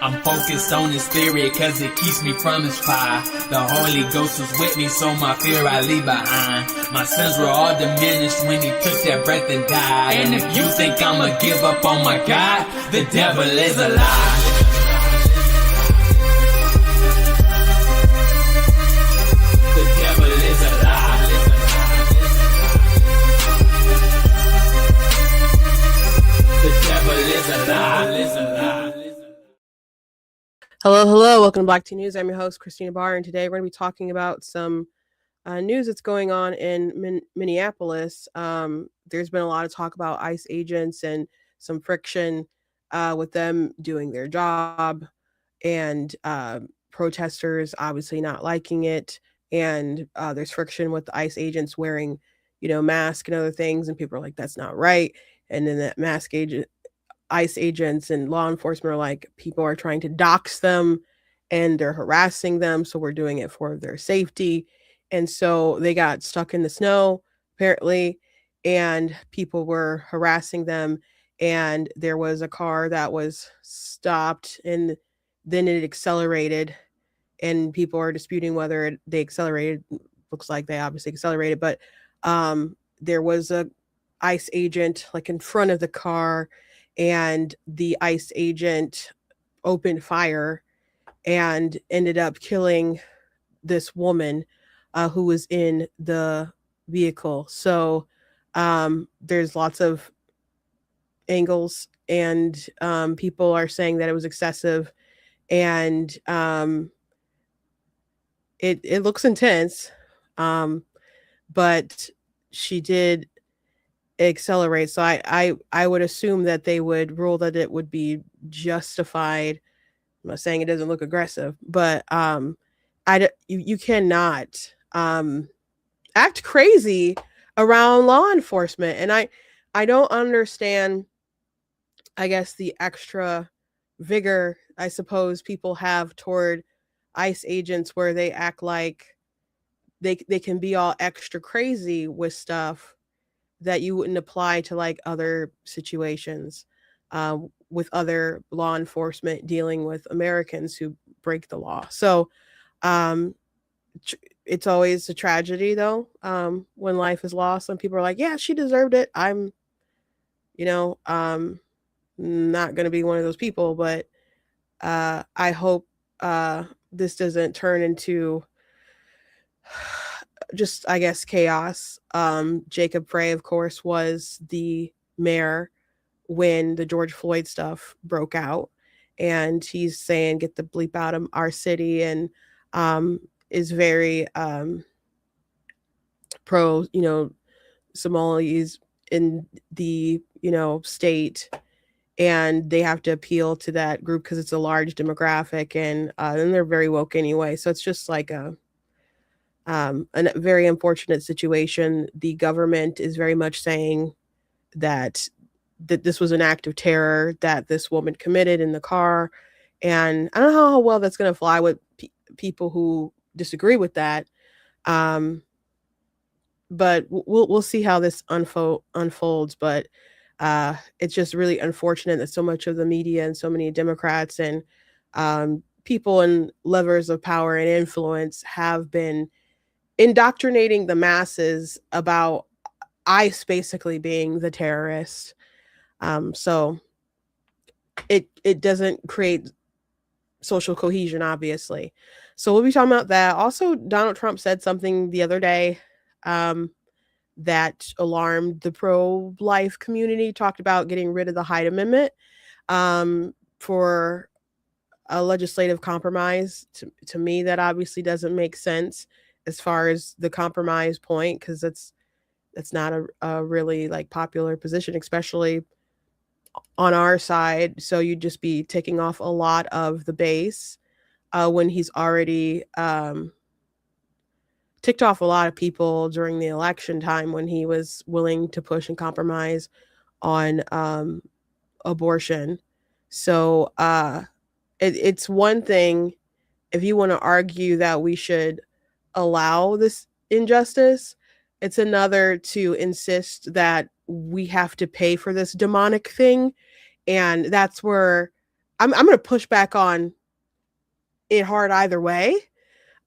I'm focused on his spirit cause it keeps me from his fire. The Holy Ghost was with me, so my fear I leave behind. My sins were all diminished when he took that breath and died. And if you think I'ma give up on my God, the devil is a lie. The devil is a lie. The devil is a lie. Hello. Welcome to Black Tea News. I'm your host, Christina Barr, and today we're going to be talking about some news that's going on in Minneapolis. There's been a lot of talk about ICE agents and some friction with them doing their job, and protesters obviously not liking it. And there's friction with the ICE agents wearing, masks and other things, and people are like, that's not right. And then that ICE agents and law enforcement are like, people are trying to dox them and they're harassing them, so we're doing it for their safety. And so they got stuck in the snow, apparently, and people were harassing them. And there was a car that was stopped, and then it accelerated, and people are disputing whether they accelerated. Looks like they obviously accelerated, but there was a ICE agent like in front of the car, and the ICE agent opened fire and ended up killing this woman who was in the vehicle. So there's lots of angles, and people are saying that it was excessive, and it looks intense, but she did accelerate. So I would assume that they would rule that it would be justified. I'm not saying it doesn't look aggressive, but you cannot act crazy around law enforcement. And I don't understand, I guess, the extra vigor I suppose people have toward ICE agents, where they act like they can be all extra crazy with stuff that you wouldn't apply to like other situations with other law enforcement dealing with Americans who break the law. So it's always a tragedy, though, when life is lost. Some people are like, yeah, she deserved it. I'm not going to be one of those people, but I hope this doesn't turn into just, I guess, chaos. Jacob Frey, of course, was the mayor when the George Floyd stuff broke out, and he's saying, get the bleep out of our city, and is very pro, Somalis in the, state, and they have to appeal to that group because it's a large demographic, and then they're very woke anyway. So it's just like a very unfortunate situation. The government is very much saying that this was an act of terror that this woman committed in the car, and I don't know how well that's going to fly with people who disagree with that. But we'll see how this unfolds. But it's just really unfortunate that so much of the media and so many Democrats and people in levers of power and influence have been indoctrinating the masses about ICE basically being the terrorist. So it doesn't create social cohesion, obviously. So we'll be talking about that. Also, Donald Trump said something the other day that alarmed the pro-life community. Talked about getting rid of the HYDE Amendment for a legislative compromise. To me, that obviously doesn't make sense as far as the compromise point, because that's not a really like popular position, especially on our side. So you'd just be taking off a lot of the base when he's already ticked off a lot of people during the election time when he was willing to push and compromise on abortion. So it's one thing if you want to argue that we should allow this injustice. It's another to insist that we have to pay for this demonic thing. And that's where I'm going to push back on it hard either way.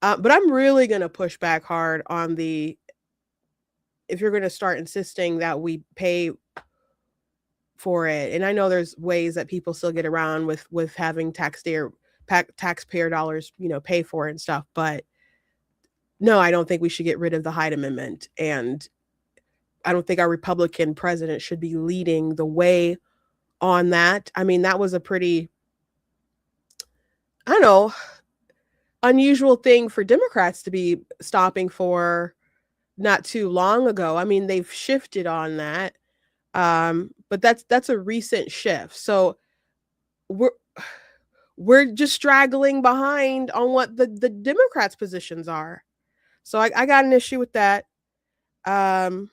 But I'm really going to push back hard on if you're going to start insisting that we pay for it. And I know there's ways that people still get around with having taxpayer dollars, pay for it and stuff. But no, I don't think we should get rid of the HYDE Amendment. And I don't think our Republican president should be leading the way on that. I mean, that was a pretty, I don't know, unusual thing for Democrats to be stopping for not too long ago. I mean, they've shifted on that. But that's a recent shift. So we're just straggling behind on what the Democrats' positions are. So I got an issue with that. And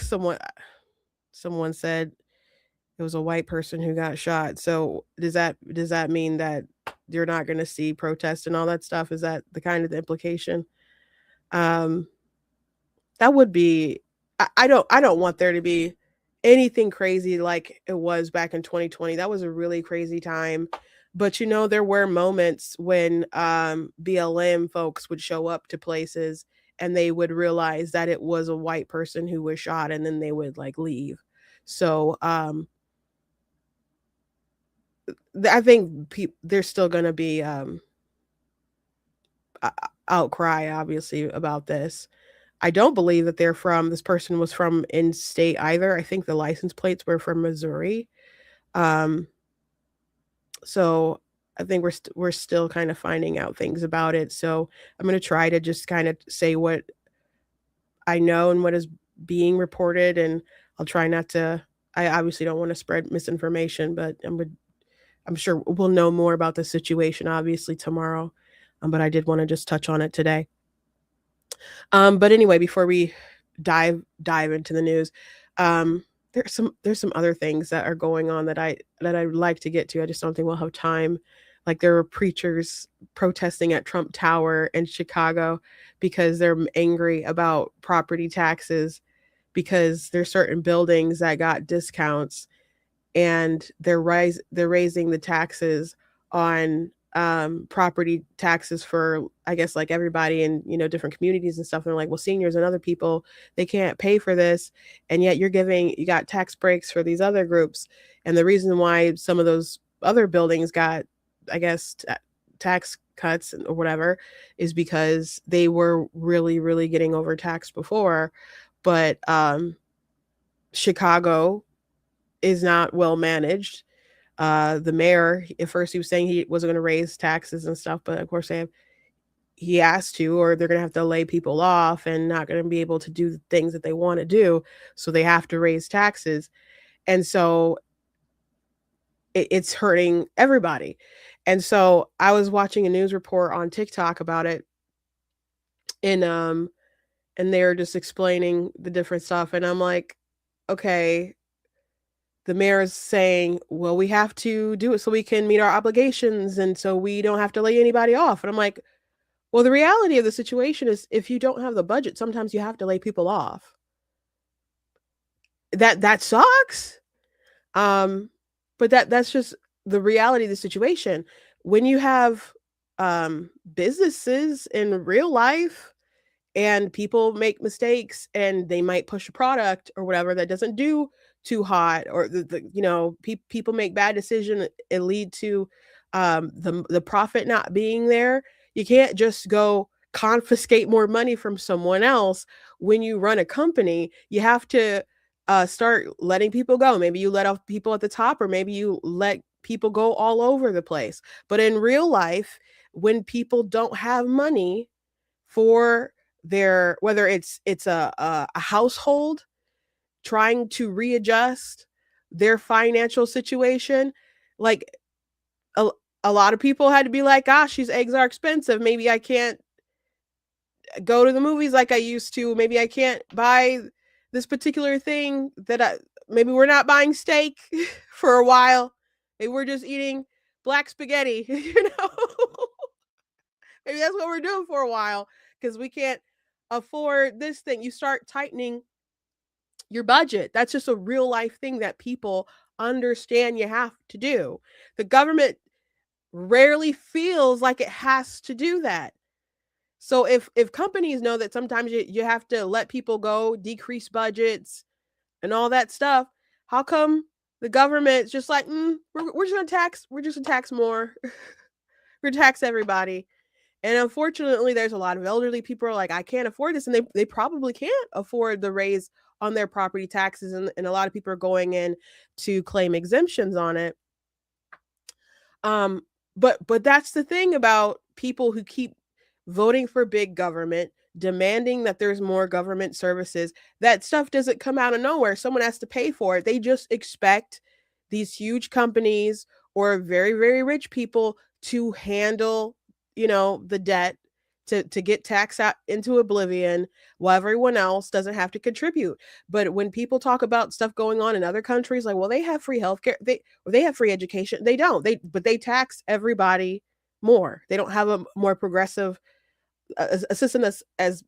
someone said it was a white person who got shot. So does that mean that you're not going to see protests and all that stuff? Is that the kind of the implication? That would be, I don't want there to be anything crazy like it was back in 2020. That was a really crazy time. But there were moments when BLM folks would show up to places and they would realize that it was a white person who was shot, and then they would like leave. So I think there's still going to be outcry, obviously, about this. I don't believe that this person was from in state either. I think the license plates were from Missouri. So I think we're still kind of finding out things about it. So I'm going to try to just kind of say what I know and what is being reported, and I'll try not to. I obviously don't want to spread misinformation, but I'm sure we'll know more about the situation obviously tomorrow. But I did want to just touch on it today. But anyway, before we dive into the news, there's some other things that are going on that I'd like to get to. I just don't think we'll have time. Like, there were preachers protesting at Trump Tower in Chicago because they're angry about property taxes, because there's certain buildings that got discounts, and they're raising the taxes on property taxes for, I guess, like everybody in different communities and stuff. And they're like, well, seniors and other people, they can't pay for this, and yet you got tax breaks for these other groups. And the reason why some of those other buildings got, I guess, tax cuts or whatever is because they were really, really getting overtaxed before. But Chicago is not well managed. The mayor, at first, he was saying he wasn't going to raise taxes and stuff, but of course he asked to, or they're going to have to lay people off and not going to be able to do the things that they want to do. So they have to raise taxes. And so it's hurting everybody. And so I was watching a news report on TikTok about it, and they're just explaining the different stuff. And I'm like, okay, the mayor is saying, well, we have to do it so we can meet our obligations and so we don't have to lay anybody off. And I'm like, well, the reality of the situation is, if you don't have the budget, sometimes you have to lay people off. That sucks. But that's just the reality of the situation. When you have businesses in real life, and people make mistakes, and they might push a product or whatever that doesn't do too hot, or people make bad decisions, it lead to the profit not being there. You can't just go confiscate more money from someone else. When you run a company, you have to start letting people go. Maybe you let off people at the top, or maybe you let people go all over the place. But in real life, when people don't have money for whether it's a household trying to readjust their financial situation, like a lot of people had to be like, gosh, these eggs are expensive, maybe I can't go to the movies like I used to, maybe I can't buy this particular thing maybe we're not buying steak for a while, maybe we're just eating black spaghetti. Maybe that's what we're doing for a while, because we can't afford this thing. You start tightening your budget. That's just a real life thing that people understand you have to do. The government rarely feels like it has to do that. So if companies know that sometimes you have to let people go, decrease budgets, and all that stuff, how come the government's just like, we're just gonna tax more. We're gonna tax everybody. And unfortunately, there's a lot of elderly people who are like, I can't afford this, and they probably can't afford the raise on their property taxes, and a lot of people are going in to claim exemptions on it. But that's the thing about people who keep voting for big government, demanding that there's more government services. That stuff doesn't come out of nowhere. Someone has to pay for it. They just expect these huge companies or very, very rich people to handle, the debt, to get taxed out into oblivion while everyone else doesn't have to contribute. But when people talk about stuff going on in other countries, like, well, they have free healthcare, they have free education. They don't. But they tax everybody more. They don't have a more progressive a system that's as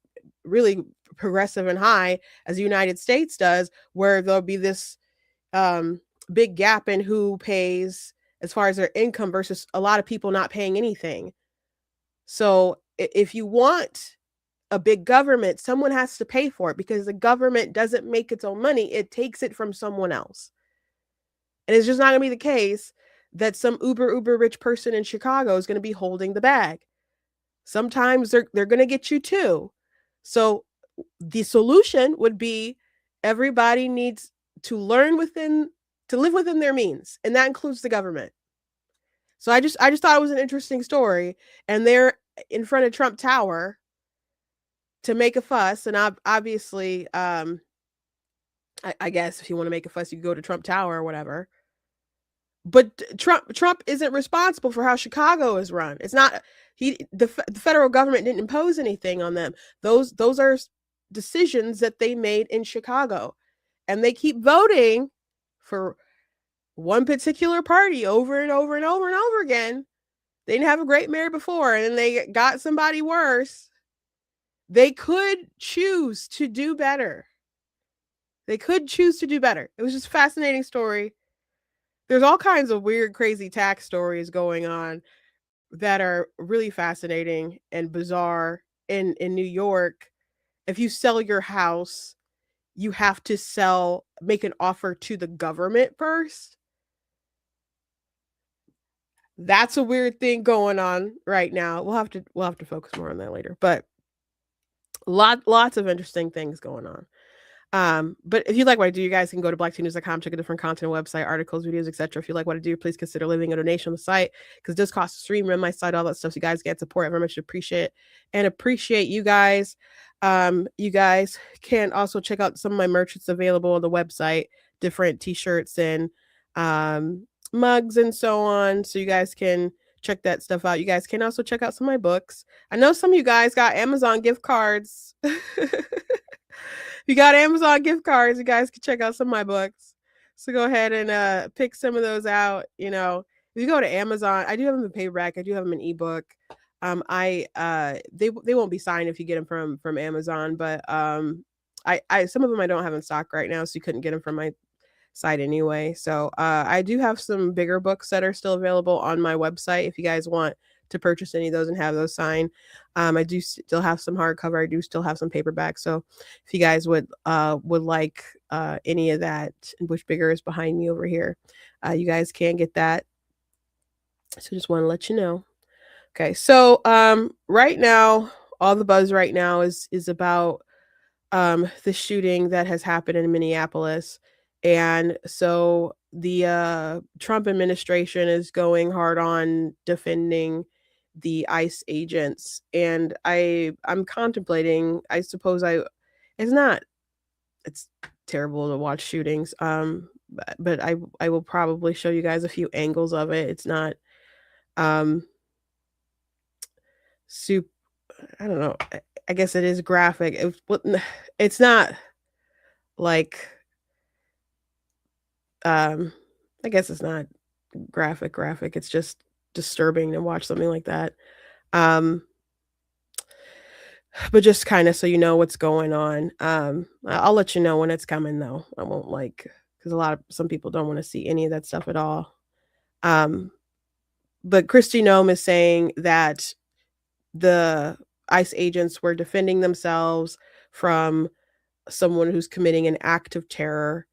really progressive and high as the United States does, where there'll be this big gap in who pays as far as their income versus a lot of people not paying anything. So if you want a big government, someone has to pay for it, because the government doesn't make its own money. It takes it from someone else. And it's just not going to be the case that some uber rich person in Chicago is going to be holding the bag. Sometimes they're going to get you too. So the solution would be everybody needs to live within their means, and that includes the government. So I just thought it was an interesting story, and they're in front of Trump Tower to make a fuss, and obviously, I guess if you want to make a fuss, you go to Trump Tower or whatever. But Trump isn't responsible for how Chicago is run. It's not the federal government didn't impose anything on them. Those are decisions that they made in Chicago, and they keep voting for one particular party over and over and over and over again. They didn't have a great mayor before, and then they got somebody worse. They could choose to do better. It was just a fascinating story. There's all kinds of weird, crazy tax stories going on that are really fascinating and bizarre. In New York, if you sell your house, you have to make an offer to the government first. That's a weird thing going on right now. We'll have to focus more on that later. But lots of interesting things going on. But if you like what I do, you guys can go to blacktnews.com, check a different content, website, articles, videos, etc. If you like what I do, please consider leaving a donation on the site, because it does cost to stream, run my site, all that stuff. So you guys get support. I very much appreciate it, and appreciate you guys. You guys can also check out some of my merch that's available on the website, different t-shirts and mugs and so on. So you guys can check that stuff out. You guys can also check out some of my books. I know some of you guys got Amazon gift cards. You got Amazon gift cards, you guys can check out some of my books. So go ahead and pick some of those out. If you go to Amazon, I do have them in paperback, I do have them in ebook. They won't be signed if you get them from Amazon, but I some of them I don't have in stock right now, so you couldn't get them from my site anyway. So I do have some bigger books that are still available on my website if you guys want to purchase any of those and have those signed. I do still have some hardcover. I do still have some paperback. So if you guys would like any of that, which bigger is behind me over here, you guys can get that. So just want to let you know. Okay, so right now, all the buzz right now is about the shooting that has happened in Minneapolis. And so the Trump administration is going hard on defending the ICE agents, and I'm contemplating, I suppose it's terrible to watch shootings, but I will probably show you guys a few angles of it. It's not super, I don't know, I guess it is graphic. It's not like I guess it's not graphic. It's just disturbing to watch something like that. But just kind of so you know what's going on. I'll let you know when it's coming, though. I won't because some people don't want to see any of that stuff at all. But Kristi Noem is saying that the ICE agents were defending themselves from someone who's committing an act of terror.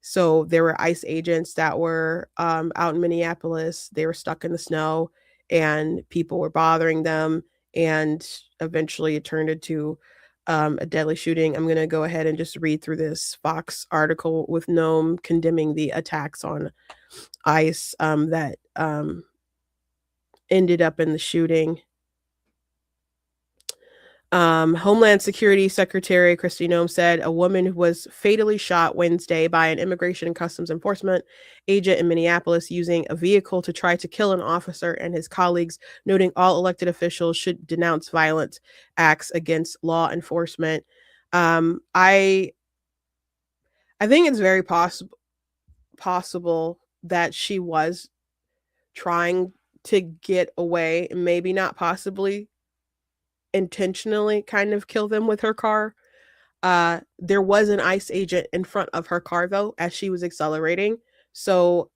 So there were ICE agents that were out in Minneapolis. They were stuck in the snow and people were bothering them. And eventually it turned into a deadly shooting. I'm going to go ahead and just read through this Fox article with Noem condemning the attacks on ICE that ended up in the shooting. Homeland Security Secretary Kristi Noem said a woman was fatally shot Wednesday by an Immigration and Customs Enforcement agent in Minneapolis using a vehicle to try to kill an officer and his colleagues, noting all elected officials should denounce violent acts against law enforcement. I think it's very possible that she was trying to get away, maybe not possibly intentionally kind of kill them with her car. There was an ICE agent in front of her car though as she was accelerating. So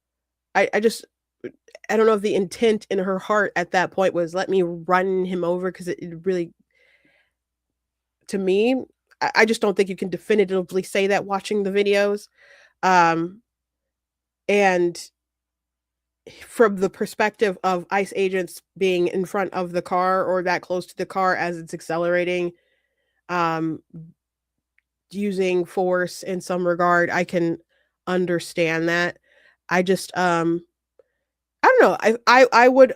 I don't know if the intent in her heart at that point was let me run him over, because it really, to me, I just don't think you can definitively say that watching the videos. And from the perspective of ICE agents being in front of the car or that close to the car as it's accelerating, using force in some regard, I can understand that. I just I don't know. I would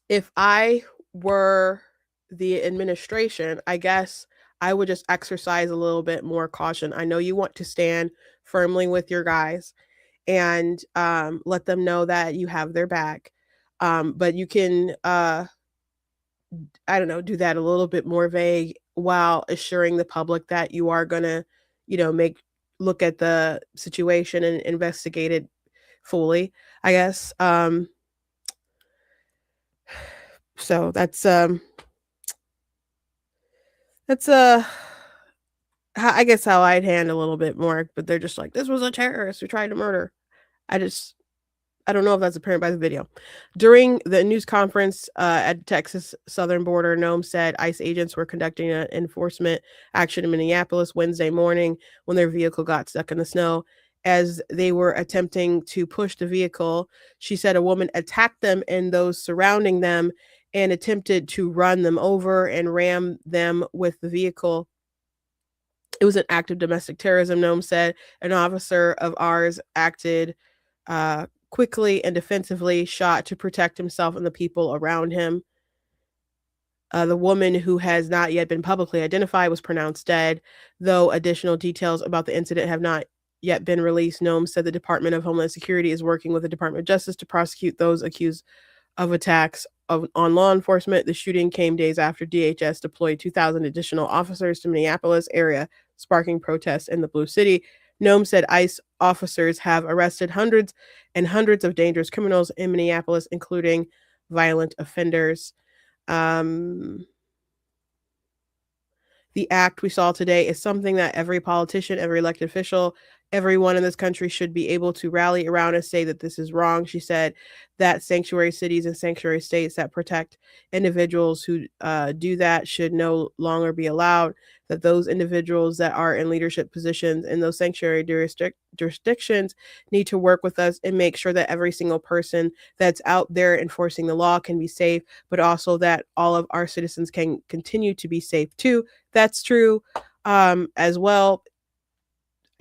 if I were the administration, I guess I would just exercise a little bit more caution. I know you want to stand firmly with your guys and let them know that you have their back. But you can I don't know, do that a little bit more vague while assuring the public that you are gonna, look at the situation and investigate it fully, I guess. So that's I guess how I'd handle a little bit more, but they're just like, this was a terrorist who tried to murder. I don't know if that's apparent by the video. During the news conference at Texas southern border, Noem said ICE agents were conducting an enforcement action in Minneapolis Wednesday morning when their vehicle got stuck in the snow. As they were attempting to push the vehicle, she said a woman attacked them and those surrounding them and attempted to run them over and ram them with the vehicle. It was an act of domestic terrorism, Noem said. An officer of ours acted quickly and defensively, shot to protect himself and the people around him. The woman, who has not yet been publicly identified, was pronounced dead, though additional details about the incident have not yet been released. Noem said the Department of Homeland Security is working with the Department of Justice to prosecute those accused of attacks on law enforcement. The shooting came days after DHS deployed 2,000 additional officers to Minneapolis area, sparking protests in the Blue City. Noem said ICE officers have arrested hundreds and hundreds of dangerous criminals in Minneapolis, including violent offenders. The act we saw today is something that every politician, every elected official, everyone in this country should be able to rally around and say that this is wrong. She said that sanctuary cities and sanctuary states that protect individuals who do that should no longer be allowed, that those individuals that are in leadership positions in those sanctuary jurisdictions need to work with us and make sure that every single person that's out there enforcing the law can be safe, but also that all of our citizens can continue to be safe too. That's true as well.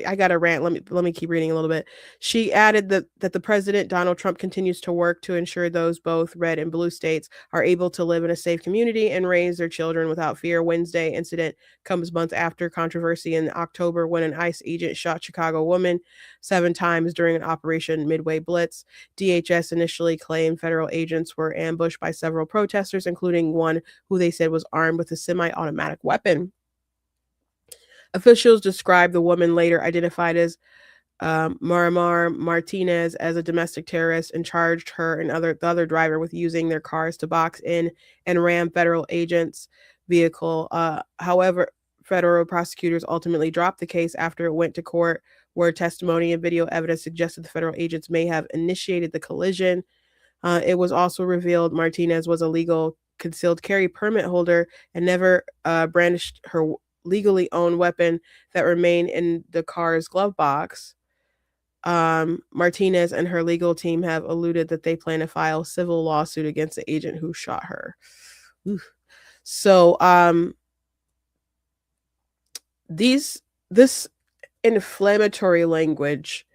I got a rant. Let me keep reading a little bit. She added that the president, Donald Trump, continues to work to ensure those both red and blue states are able to live in a safe community and raise their children without fear. Wednesday incident comes months after controversy in October when an ICE agent shot Chicago woman 7 times during an Operation Midway Blitz. DHS initially claimed federal agents were ambushed by several protesters, including one who they said was armed with a semi-automatic weapon. Officials described the woman, later identified as Marimar Martinez, as a domestic terrorist and charged her and the other driver with using their cars to box in and ram federal agents' vehicle. However, federal prosecutors ultimately dropped the case after it went to court where testimony and video evidence suggested the federal agents may have initiated the collision. It was also revealed Martinez was a legal concealed carry permit holder and never brandished her legally owned weapon that remained in the car's glove box. Martinez and her legal team have alluded that they plan to file a civil lawsuit against the agent who shot her. Oof. So, this inflammatory language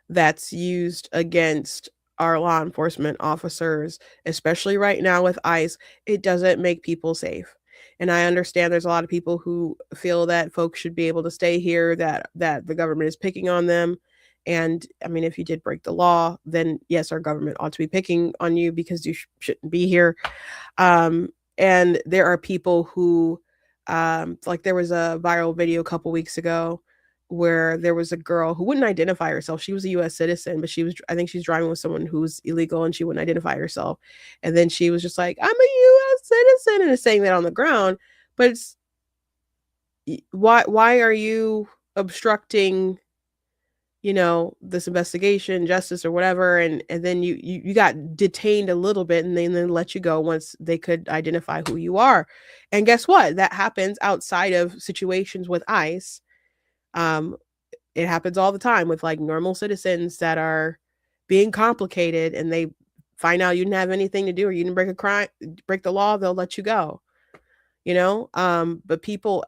that's used against our law enforcement officers, especially right now with ICE, it doesn't make people safe. And I understand there's a lot of people who feel that folks should be able to stay here, that the government is picking on them. And I mean, if you did break the law, then yes, our government ought to be picking on you because you shouldn't be here. And there are people who, like there was a viral video a couple weeks ago where there was a girl who wouldn't identify herself. She was a US citizen, but I think she's driving with someone who's illegal and she wouldn't identify herself. And then she was just like, I'm a US citizen, and is saying that on the ground. But it's why are you obstructing, this investigation, justice or whatever, and then you got detained a little bit and then let you go once they could identify who you are. And guess what? That happens outside of situations with ICE. It happens all the time with like normal citizens that are being complicated, and they find out you didn't have anything to do or you didn't break the law, they'll let you go. But people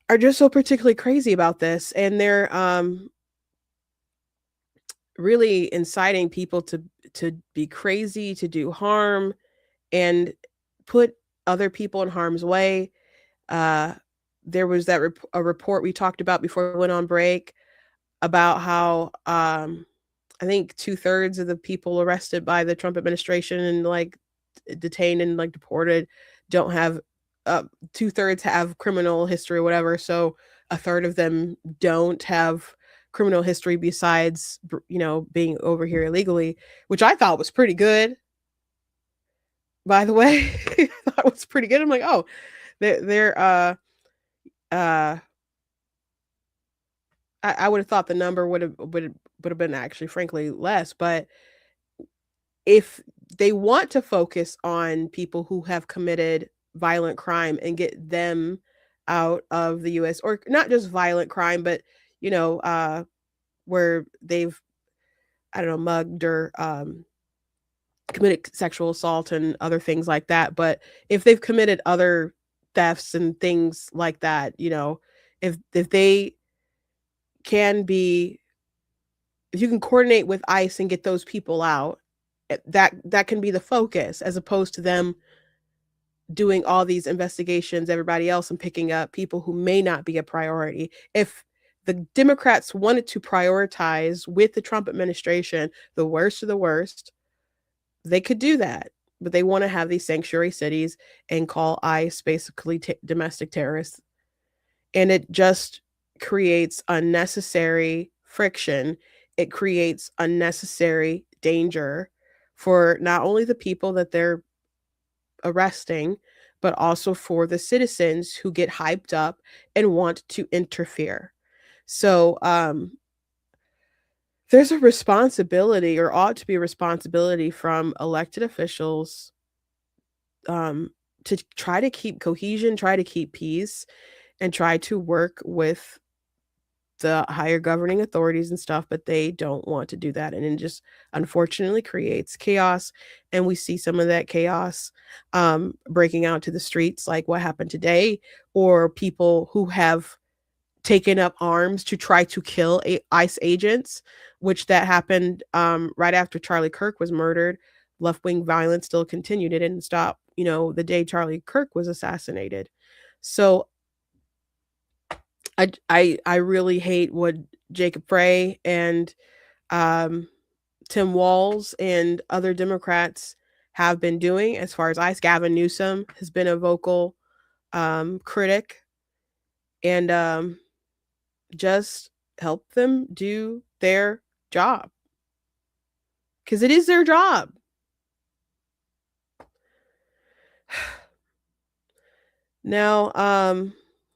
are just so particularly crazy about this, and they're really inciting people to be crazy, to do harm, and put other people in harm's way. There was a report we talked about before we went on break about how I think 2/3 of the people arrested by the Trump administration and like detained and like deported don't have 2/3 have criminal history or whatever. So a third of them don't have criminal history besides being over here illegally, which I thought was pretty good. By the way, I thought it was pretty good. I'm like, oh, they're I would have thought the number would have been actually frankly less, but if they want to focus on people who have committed violent crime and get them out of the US, or not just violent crime, but where they've, I don't know, mugged or committed sexual assault and other things like that. But if they've committed other thefts and things like that, if they can be, if you can coordinate with ICE and get those people out, that can be the focus, as opposed to them doing all these investigations, everybody else, and picking up people who may not be a priority. If the Democrats wanted to prioritize with the Trump administration the worst of the worst, they could do that. But they want to have these sanctuary cities and call ICE basically domestic terrorists. And it just creates unnecessary friction. It creates unnecessary danger for not only the people that they're arresting, but also for the citizens who get hyped up and want to interfere. So there's a responsibility, or ought to be a responsibility, from elected officials to try to keep cohesion, try to keep peace, and try to work with the higher governing authorities and stuff, but they don't want to do that. And it just unfortunately creates chaos. And we see some of that chaos breaking out to the streets, like what happened today, or people who have taken up arms to try to kill ICE agents, which that happened right after Charlie Kirk was murdered. Left-wing violence still continued. It didn't stop, the day Charlie Kirk was assassinated. So I really hate what Jacob Frey and Tim Walz and other Democrats have been doing as far as ICE. Gavin Newsom has been a vocal critic, and just help them do their job, because it is their job. Now,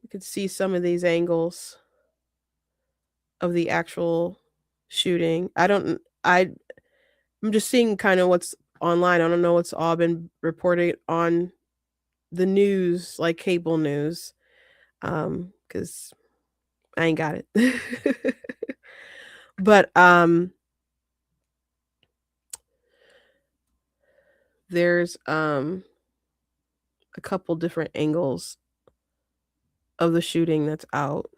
you can see some of these angles. of the actual shooting. I'm just seeing kind of what's online. I don't know what's all been reported on the news, like cable news, because I ain't got it. But there's a couple different angles of the shooting that's out.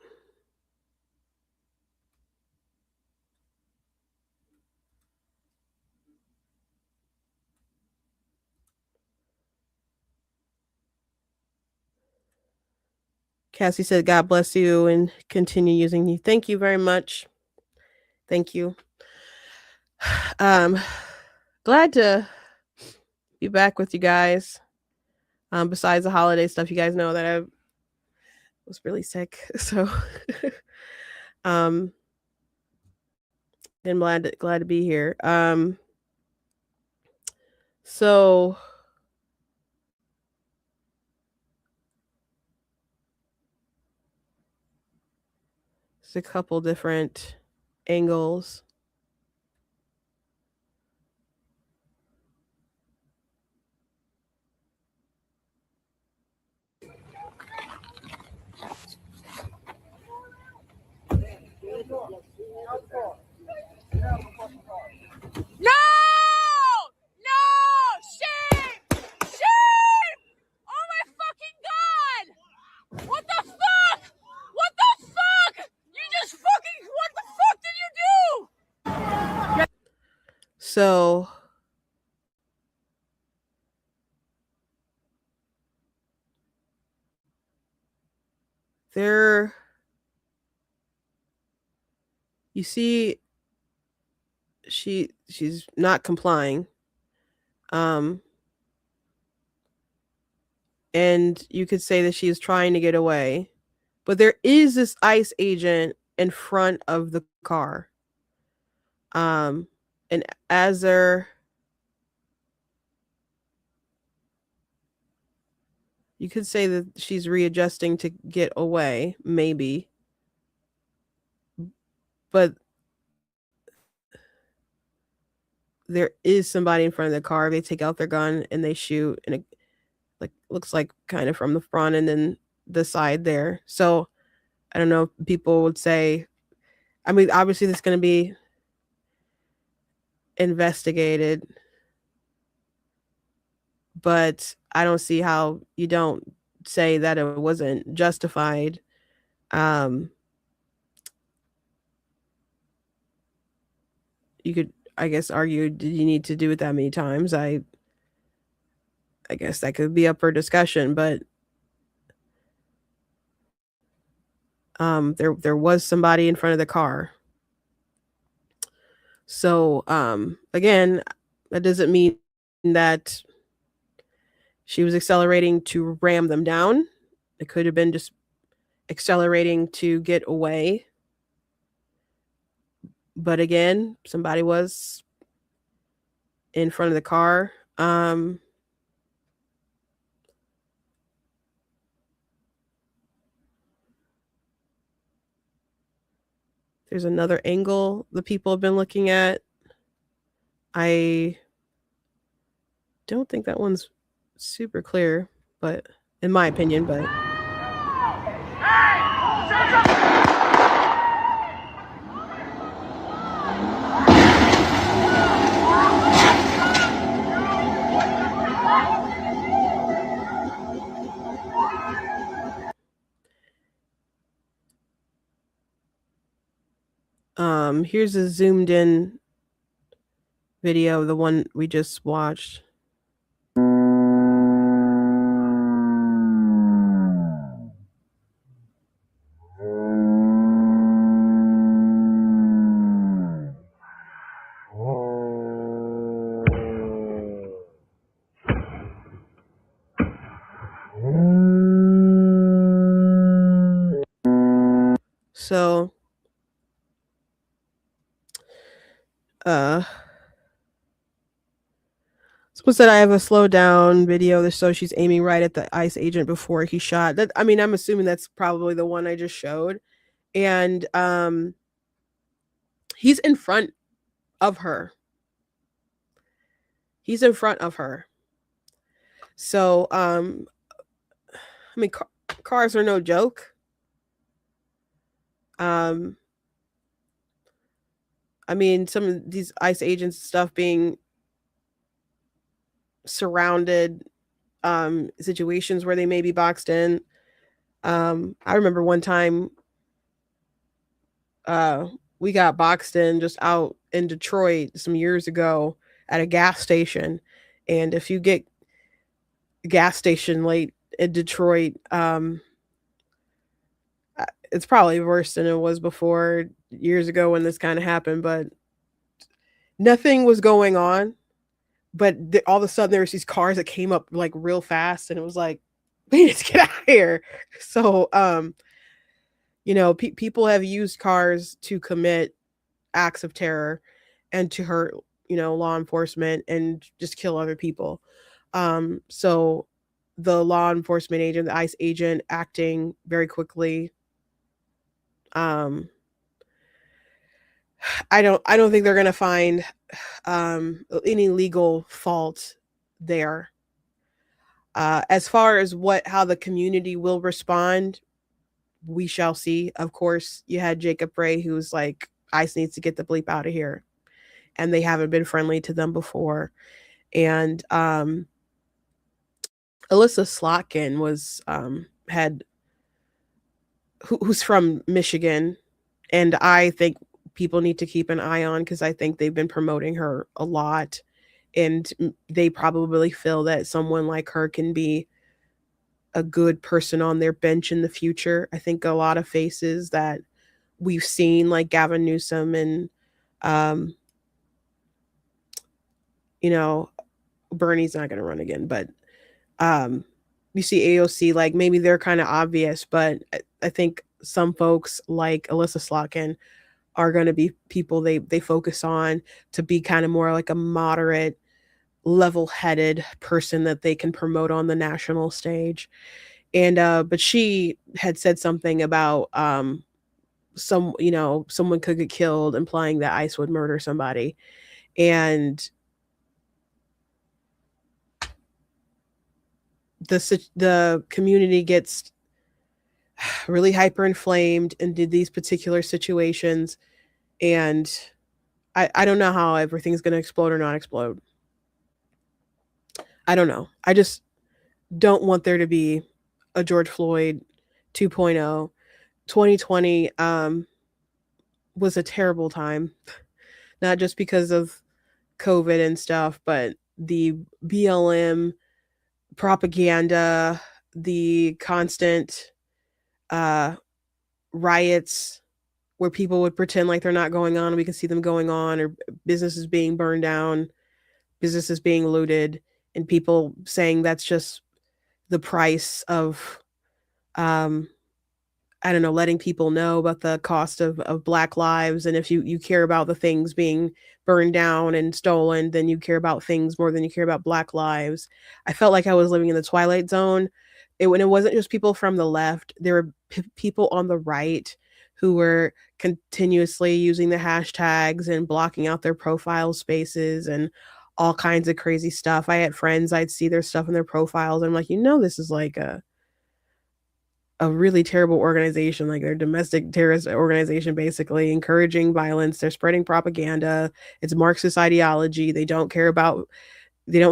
Cassie said, "God bless you and continue using you." Thank you very much. Thank you. Glad to be back with you guys. Besides the holiday stuff, you guys know that I was really sick, so and glad to be here. So it's a couple different angles. No! No! Shame! Shame! Oh my fucking god! What the fuck? What the fuck? You just fucking, what the fuck did you do? So there, you see, she's not complying, and you could say that she is trying to get away, but there is this ICE agent in front of the car, and as they're, you could say that she's readjusting to get away, maybe, but there is somebody in front of the car. They take out their gun and they shoot, and it looks like kind of from the front and then the side there. So I don't know if people would say, I mean, obviously this is going to be investigated, but I don't see how you don't say that it wasn't justified. You could, I guess, argue, did you need to do it that many times? I guess that could be up for discussion, but there was somebody in front of the car. So again, that doesn't mean that she was accelerating to ram them down. It could have been just accelerating to get away. But again, somebody was in front of the car. There's another angle the people have been looking at. I don't think that one's super clear, but in my opinion, but here's a zoomed in video, the one we just watched. So someone said I have a slow down video that shows she's aiming right at the ICE agent before he shot. That, I mean, I'm assuming that's probably the one I just showed. And He's in front of her. He's in front of her. So, I mean, cars are no joke. I mean, some of these ICE agents stuff being surrounded, situations where they may be boxed in. I remember one time, we got boxed in just out in Detroit some years ago at a gas station. And if you get gas station late in Detroit, it's probably worse than it was before years ago when this kind of happened, but nothing was going on. But all of a sudden there was these cars that came up like real fast, and it was like, we need to get out of here. So, people have used cars to commit acts of terror and to hurt, law enforcement and just kill other people. So the law enforcement agent, the ICE agent, acting very quickly. I don't think they're gonna find any legal fault there. As far as how the community will respond, we shall see. Of course, you had Jacob Ray, who's like, ICE needs to get the bleep out of here, and they haven't been friendly to them before. And Alyssa Slotkin was who's from Michigan, and I think people need to keep an eye on, because I think they've been promoting her a lot, and they probably feel that someone like her can be a good person on their bench in the future. I think a lot of faces that we've seen, like Gavin Newsom and Bernie's not going to run again, but you see AOC, like maybe they're kind of obvious, but I think some folks like Alyssa Slotkin are going to be people they focus on to be kind of more like a moderate, level-headed person that they can promote on the national stage. And but she had said something about someone could get killed, implying that ICE would murder somebody. And the community gets really hyperinflamed into these particular situations, and I don't know how everything's going to explode or not explode. I don't know. I just don't want there to be a George Floyd 2.0. 2020 was a terrible time, not just because of COVID and stuff, but the BLM propaganda, the constant riots where people would pretend like they're not going on and we can see them going on, or businesses being burned down, businesses being looted, and people saying that's just the price of I don't know, letting people know about the cost of Black lives. And if you care about the things being burned down and stolen, then you care about things more than you care about Black lives. I felt like I was living in the Twilight Zone. When it wasn't just people from the left, there were people on the right who were continuously using the hashtags and blocking out their profile spaces and all kinds of crazy stuff. I had friends, I'd see their stuff in their profiles. And I'm like, this is like a really terrible organization, like their domestic terrorist organization, basically encouraging violence. They're spreading propaganda. It's Marxist ideology. They don't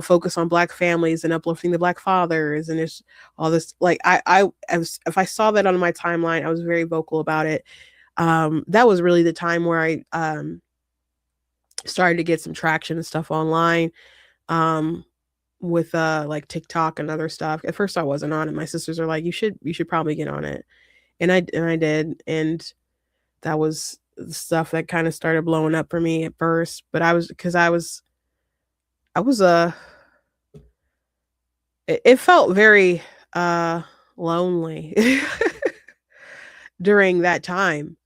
focus on Black families and uplifting the Black fathers. And there's all this, like, if I saw that on my timeline, I was very vocal about it. That was really the time where I started to get some traction and stuff online. With like TikTok and other stuff. At first I wasn't on it. My sisters are like, you should probably get on it. And I did. And that was the stuff that kind of started blowing up for me at first. But it felt very lonely during that time.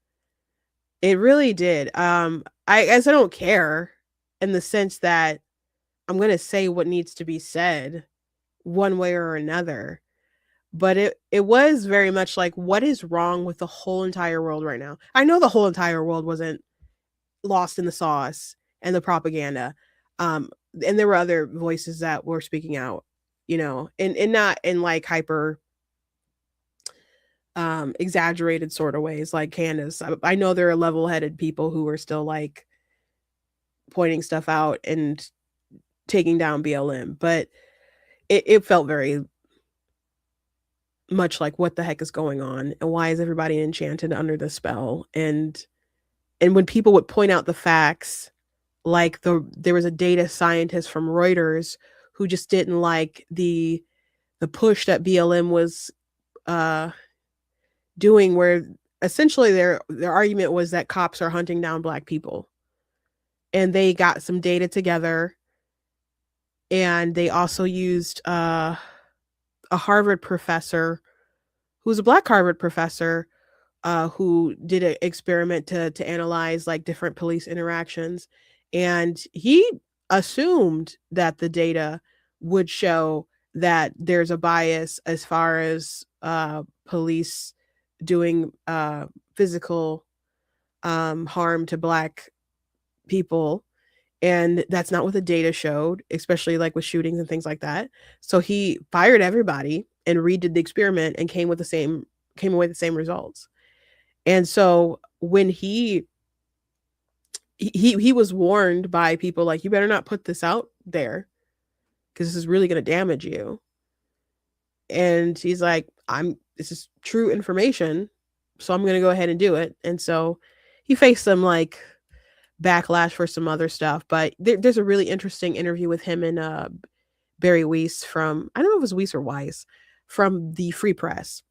It really did. I guess I don't care, in the sense that I'm going to say what needs to be said one way or another. But it was very much like, what is wrong with the whole entire world right now? I know the whole entire world wasn't lost in the sauce and the propaganda. And there were other voices that were speaking out, and not in like hyper exaggerated sort of ways like Candace. I know there are level-headed people who are still like pointing stuff out and taking down BLM, but it felt very much like, what the heck is going on, and why is everybody enchanted under the spell? And when people would point out the facts, like there was a data scientist from Reuters who just didn't like the push that BLM was doing, where essentially their argument was that cops are hunting down Black people. And they got some data together, and they also used a Harvard professor, who's a Black Harvard professor, who did an experiment to analyze like different police interactions, and he assumed that the data would show that there's a bias as far as police doing physical harm to Black people. And that's not what the data showed, especially like with shootings and things like that. So he fired everybody and redid the experiment and came away with the same results. And so when he was warned by people like, you better not put this out there because this is really going to damage you. And he's like, this is true information, so I'm going to go ahead and do it. And so he faced some like backlash for some other stuff, but there's a really interesting interview with him and Barry Weiss from, I don't know if it was Weiss or Weiss, from the Free Press.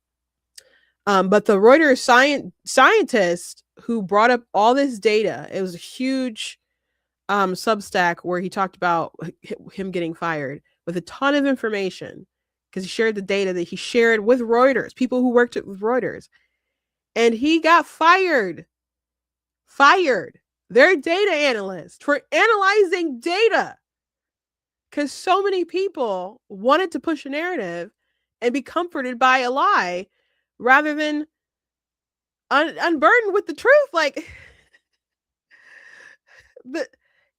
But the Reuters scientist who brought up all this data, it was a huge Substack where he talked about him getting fired with a ton of information, because he shared the data that he shared with Reuters, people who worked with Reuters. And he got fired. Their data analyst for analyzing data. Because so many people wanted to push a narrative and be comforted by a lie rather than unburdened with the truth. Like,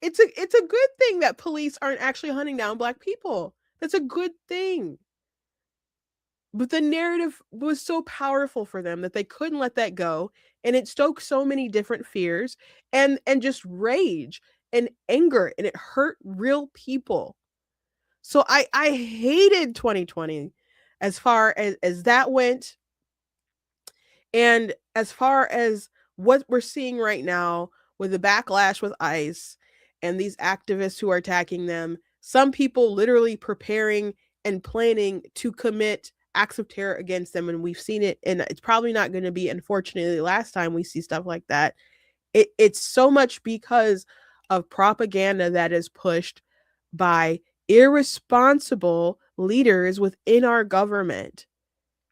it's a good thing that police aren't actually hunting down Black people. That's a good thing. But the narrative was so powerful for them that they couldn't let that go. And it stoked so many different fears and just rage and anger. And it hurt real people. So I hated 2020 as far as that went. And as far as what we're seeing right now with the backlash with ICE and these activists who are attacking them, some people literally preparing and planning to commit acts of terror against them. And we've seen it, and it's probably not going to be, unfortunately, the last time we see stuff like that. It's so much because of propaganda that is pushed by irresponsible leaders within our government.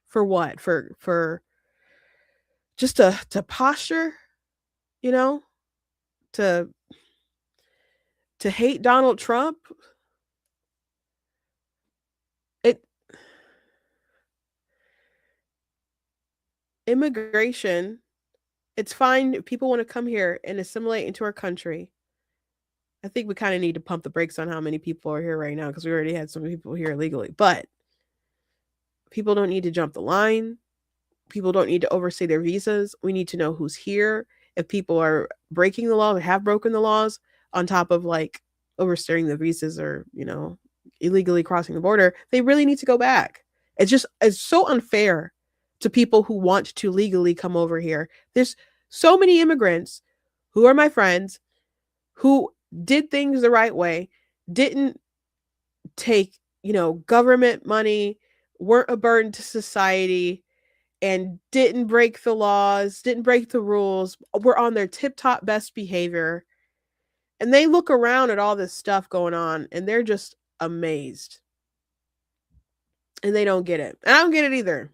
For what? For just to posture, to hate Donald Trump. Immigration, it's fine if people want to come here and assimilate into our country. I think we kind of need to pump the brakes on how many people are here right now, because we already had some people here illegally. But people don't need to jump the line. People don't need to overstay their visas. We need to know who's here. If people are breaking the law or have broken the laws, on top of like overstaying the visas or, illegally crossing the border, they really need to go back. It's so unfair to people who want to legally come over here. There's so many immigrants who are my friends who did things the right way, didn't take, government money, weren't a burden to society, and didn't break the laws, didn't break the rules, were on their tip-top best behavior. And they look around at all this stuff going on and they're just amazed. And they don't get it. And I don't get it either.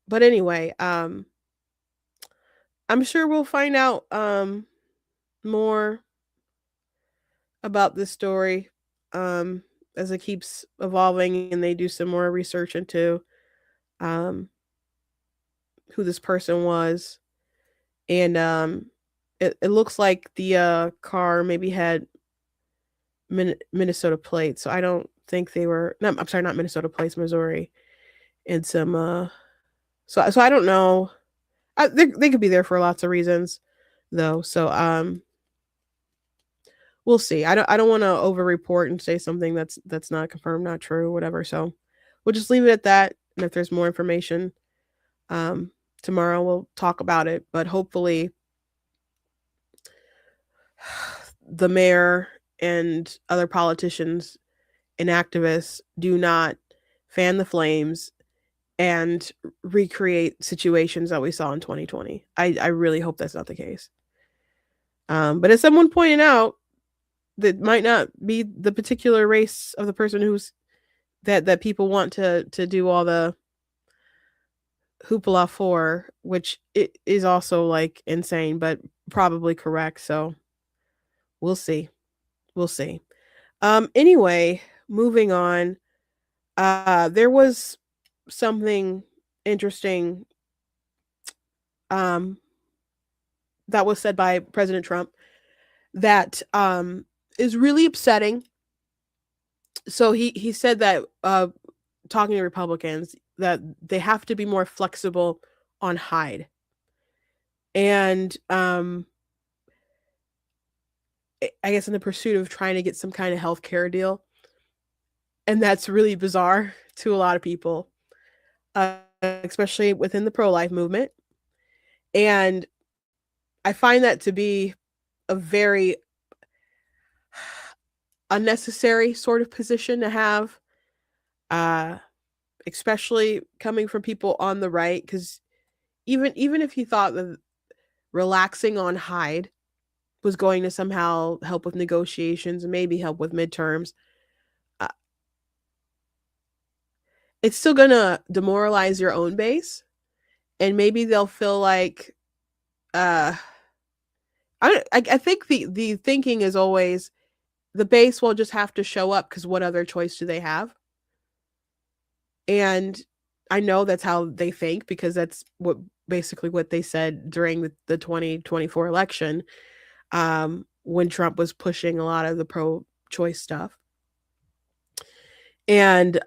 But anyway, I'm sure we'll find out more about this story as it keeps evolving and they do some more research into who this person was, and it looks like the car maybe had Minnesota plates, so I don't think they were. No, I'm sorry, not Minnesota plates, Missouri, and some. So I don't know. They could be there for lots of reasons, though. So we'll see. I don't want to over report and say something that's not confirmed, not true, whatever. So we'll just leave it at that. And if there's more information, tomorrow we'll talk about it. But hopefully, the mayor and other politicians and activists do not fan the flames and recreate situations that we saw in 2020. I really hope that's not the case. But as someone pointed out, that might not be the particular race of the person who's that people want to do all the hoopla for, which it is also like insane, but probably correct. So we'll see. We'll see. Anyway, moving on. There was something interesting that was said by President Trump that is really upsetting. So he said that talking to Republicans that they have to be more flexible on HYDE. And I guess in the pursuit of trying to get some kind of health care deal. And that's really bizarre to a lot of people, especially within the pro-life movement. And I find that to be a very unnecessary sort of position to have, especially coming from people on the right, because even if you thought that relaxing on HYDE was going to somehow help with negotiations and maybe help with midterms, it's still going to demoralize your own base. And maybe they'll feel like, I think the thinking is always the base will just have to show up because what other choice do they have? And I know that's how they think because that's basically what they said during the 2024 election, when Trump was pushing a lot of the pro-choice stuff. And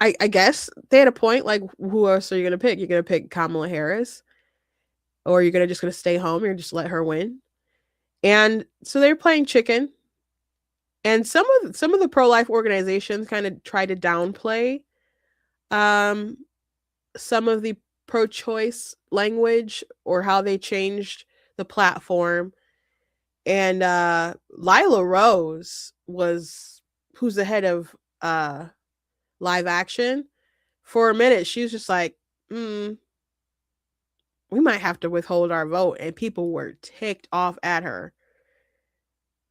I guess they had a point, like, who else are you going to pick? You're going to pick Kamala Harris? Or you're just going to stay home and just let her win? And so they're playing chicken. And some of the pro-life organizations kind of try to downplay some of the pro-choice language or how they changed the platform. And Lila Rose who's the head of Live Action. For a minute, she was just like, we might have to withhold our vote. And people were ticked off at her.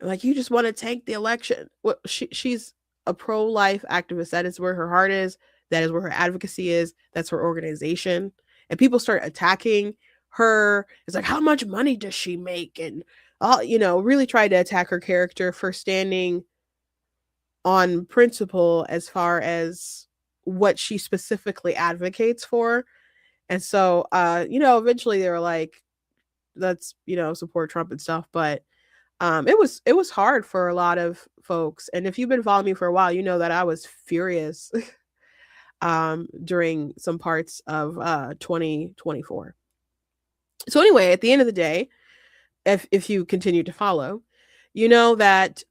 Like, you just want to tank the election. Well, she's a pro-life activist. That is where her heart is. That is where her advocacy is. That's her organization. And people start attacking her. It's like, how much money does she make? And, really tried to attack her character for standing on principle as far as what she specifically advocates for. And so, eventually they were like, let's, support Trump and stuff. But it was hard for a lot of folks. And if you've been following me for a while, you know that I was furious during some parts of 2024. So anyway, at the end of the day, if you continue to follow, you know that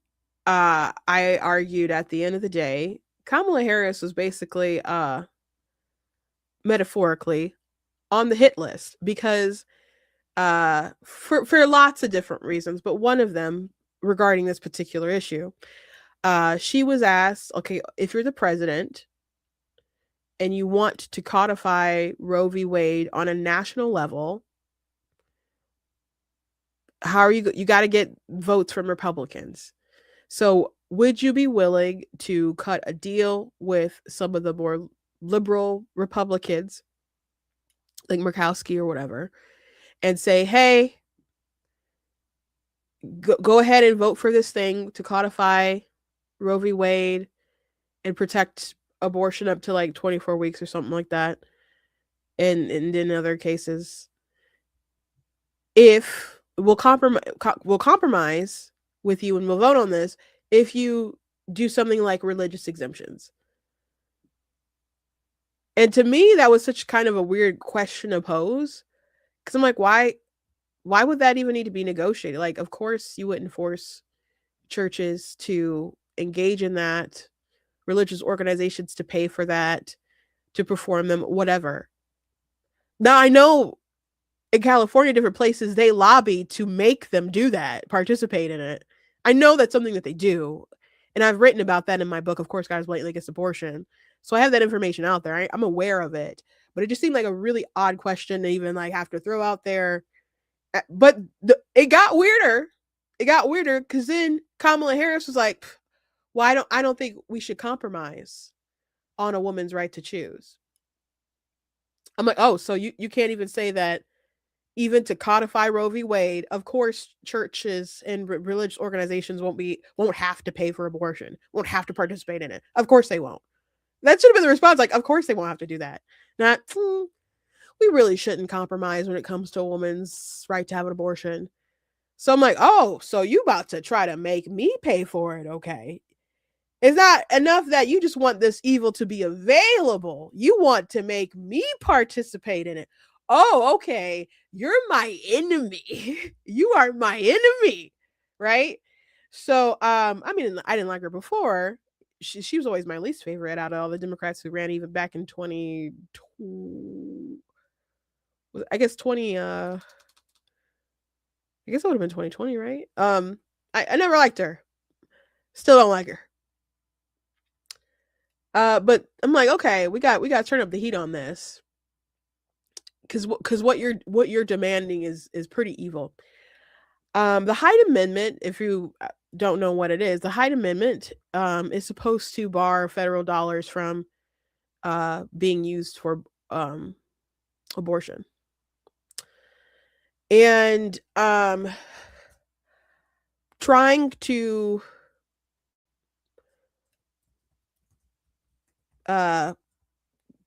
I argued at the end of the day, Kamala Harris was basically metaphorically on the hit list because for lots of different reasons, but one of them regarding this particular issue, she was asked, okay, if you're the president and you want to codify Roe v. Wade on a national level, how are you got to get votes from Republicans. So would you be willing to cut a deal with some of the more liberal Republicans, like Murkowski or whatever, and say, hey, go ahead and vote for this thing to codify Roe v. Wade and protect abortion up to like 24 weeks or something like that. And in other cases. if we'll compromise with you and we'll vote on this if you do something like religious exemptions. And to me, that was such kind of a weird question to pose, because I'm like, why would that even need to be negotiated? Like, of course, you wouldn't force churches to engage in that, religious organizations to pay for that, to perform them, whatever. Now, I know in California, different places, they lobby to make them do that, participate in it. I know that's something that they do. And I've written about that in my book, Of Course God is Blatantly Against Abortion. So I have that information out there. I'm aware of it. But it just seemed like a really odd question to even like have to throw out there. But it got weirder. It got weirder because then Kamala Harris was like, well, I don't think we should compromise on a woman's right to choose. I'm like, oh, so you can't even say that even to codify Roe v. Wade, of course, churches and religious organizations won't have to pay for abortion, won't have to participate in it. Of course they won't. That should have been the response. Like, of course they won't have to do that. Not, we really shouldn't compromise when it comes to a woman's right to have an abortion. So I'm like, oh, so you about to try to make me pay for it, okay? It's not enough that you just want this evil to be available. You want to make me participate in it. Oh, okay. You're my enemy. You are my enemy, right? So, I mean, I didn't like her before. She was always my least favorite out of all the Democrats who ran, even back in 2020. I guess 20. I guess it would have been 2020, right? I never liked her. Still don't like her. But I'm like, okay, we got to turn up the heat on this, because what you're demanding is pretty evil. The HYDE Amendment, if you don't know what it is, the HYDE Amendment is supposed to bar federal dollars from being used for abortion. And trying to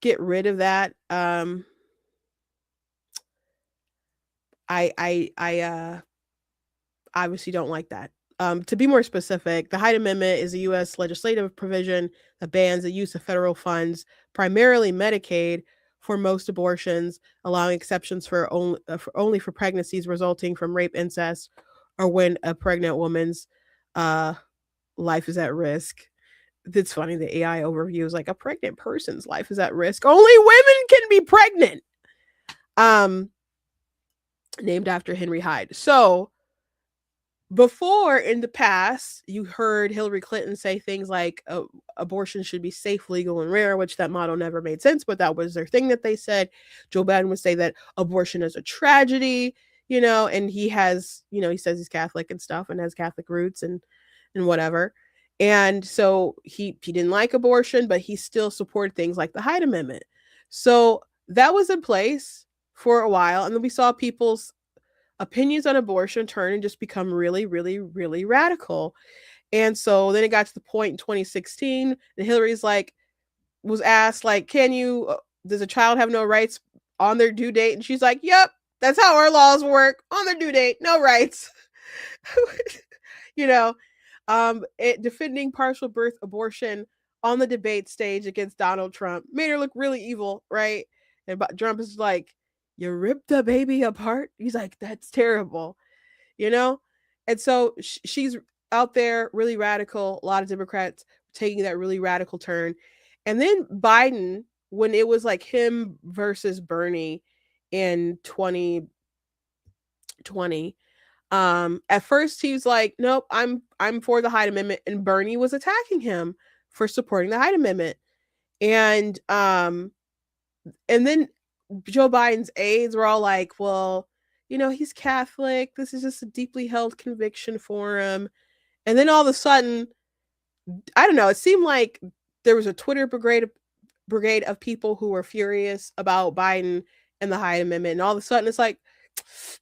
get rid of that, I obviously don't like that. To be more specific, the HYDE Amendment is a U.S. legislative provision that bans the use of federal funds, primarily Medicaid, for most abortions, allowing exceptions for only for pregnancies resulting from rape, incest, or when a pregnant woman's life is at risk. It's funny, the AI overview is like, a pregnant person's life is at risk. Only women can be pregnant. Named after Henry Hyde. So before, in the past, you heard Hillary Clinton say things like abortion should be safe, legal, and rare, which that motto never made sense, but that was their thing that they said. Joe Biden would say that abortion is a tragedy, and he has, he says he's Catholic and stuff and has Catholic roots and whatever. And so he didn't like abortion, but he still supported things like the HYDE Amendment. So that was in place for a while. And then we saw people's opinions on abortion turn and just become really, really, really radical. And so then it got to the point in 2016 that Hillary's was asked, does a child have no rights on their due date? And she's like, yep, that's how our laws work. On their due date, no rights. Defending partial birth abortion on the debate stage against Donald Trump made her look really evil, right? And Trump is like, you ripped the baby apart? He's like, that's terrible, And so she's out there, really radical. A lot of Democrats taking that really radical turn. And then Biden, when it was like him versus Bernie in 2020, at first he was like, nope, I'm for the HYDE Amendment. And Bernie was attacking him for supporting the HYDE Amendment. And then Joe Biden's aides were all like, well, he's Catholic. This is just a deeply held conviction for him. And then all of a sudden, I don't know, it seemed like there was a Twitter brigade of people who were furious about Biden and the HYDE Amendment. And all of a sudden it's like,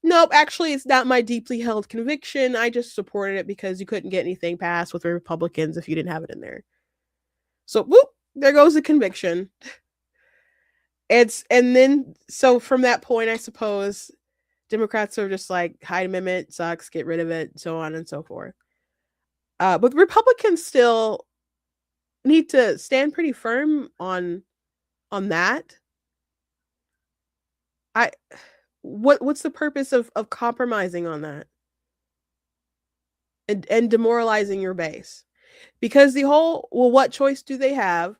nope, actually, it's not my deeply held conviction. I just supported it because you couldn't get anything passed with the Republicans if you didn't have it in there. So, whoop, there goes the conviction. So from that point, I suppose Democrats are just like, HYDE Amendment sucks, get rid of it, so on and so forth. But Republicans still need to stand pretty firm on that. What's the purpose of compromising on that and demoralizing your base? Because the whole, well, what choice do they have?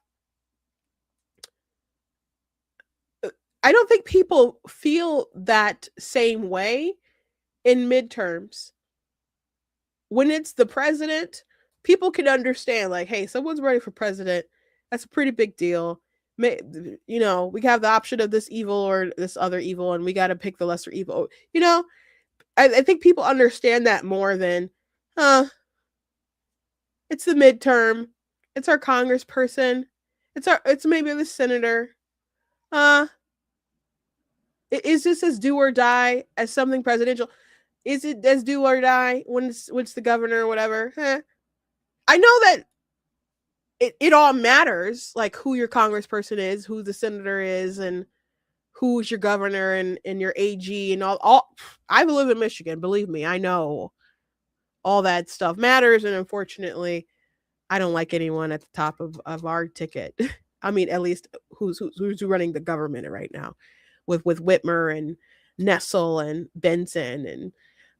I don't think people feel that same way in midterms. When it's the president, people can understand, like, hey, someone's running for president. That's a pretty big deal. You know, we have the option of this evil or this other evil, and we got to pick the lesser evil. You know, I think people understand that more than, it's the midterm. It's our congressperson. It's maybe the senator. Is this as do or die as something presidential? Is it as do or die when it's the governor or whatever? I know that it all matters, like who your congressperson is, who the senator is, and who's your governor and your AG and all. I live in Michigan, believe me, I know all that stuff matters, and unfortunately, I don't like anyone at the top of our ticket. I mean, at least who's running the government right now, with Whitmer and Nessel and Benson, and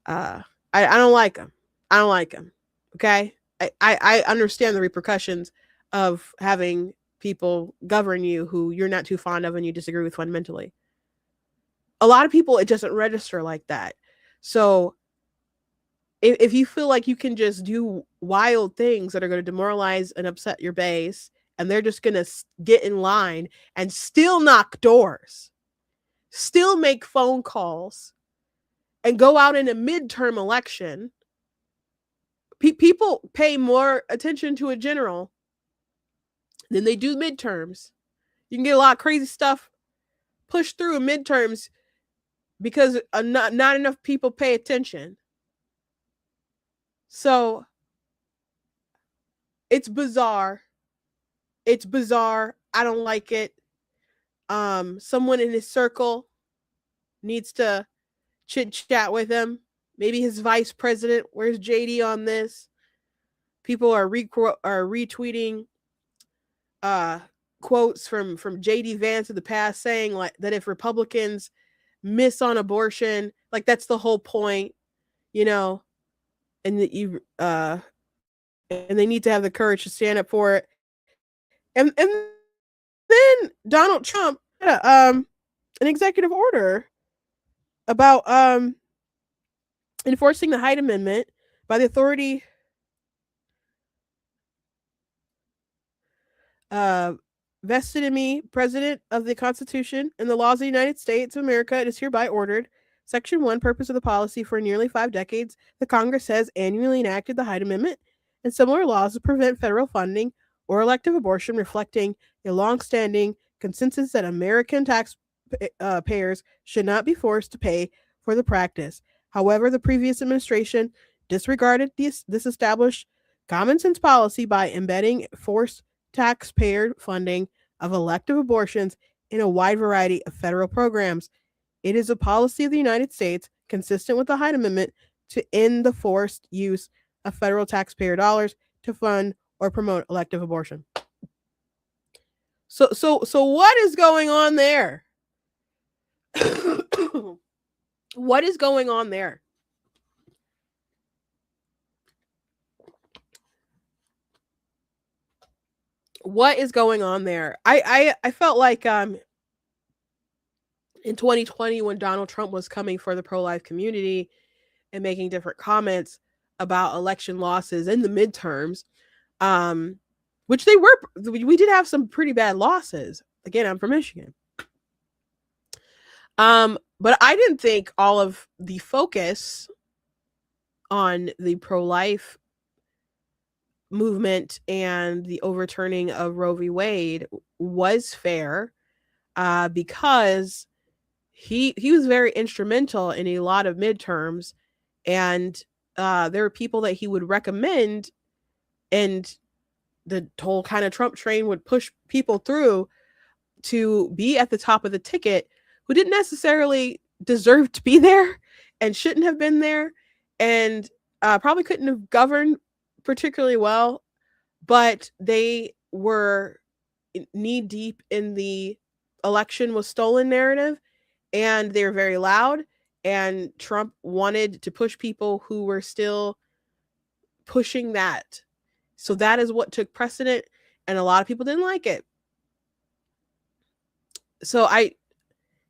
I don't like them. I don't like them. Okay, I understand the repercussions of having people govern you who you're not too fond of and you disagree with fundamentally. A lot of people, it doesn't register like that. So if you feel like you can just do wild things that are going to demoralize and upset your base, and they're just going to get in line and still knock doors, still make phone calls, and go out in a midterm election, people pay more attention to a general than they do midterms. You can get a lot of crazy stuff pushed through in midterms because not enough people pay attention. So it's bizarre. It's bizarre. I don't like it. Someone in his circle needs to chit chat with him. Maybe his vice president. Where's JD on this? People are retweeting quotes from JD Vance of the past saying like that if Republicans miss on abortion, like that's the whole point, you know, and that you and they need to have the courage to stand up for it. And then Donald Trump had an executive order about enforcing the HYDE Amendment by the authority vested in me, President of the Constitution and the laws of the United States of America, it is hereby ordered. Section 1, purpose of the policy for nearly 5 decades, the Congress has annually enacted the HYDE Amendment and similar laws to prevent federal funding or elective abortion, reflecting a long-standing consensus that American taxpayers should not be forced to pay for the practice. However, the previous administration disregarded this established common sense policy by embedding forced taxpayer funding of elective abortions in a wide variety of federal programs. It is a policy of the United States, consistent with the HYDE Amendment, to end the forced use of federal taxpayer dollars to fund or promote elective abortion. So what is going on there? What is going on there? What is going on there? I felt like in 2020 when Donald Trump was coming for the pro-life community and making different comments about election losses in the midterms, which we did have some pretty bad losses. Again, I'm from Michigan. But I didn't think all of the focus on the pro-life movement and the overturning of Roe v. Wade was fair, because he was very instrumental in a lot of midterms, and there were people that he would recommend, and the whole kind of Trump train would push people through to be at the top of the ticket who didn't necessarily deserved to be there and shouldn't have been there, and probably couldn't have governed particularly well, but they were knee deep in the election was stolen narrative, and they were very loud, and Trump wanted to push people who were still pushing that. So that is what took precedent, and a lot of people didn't like it. So a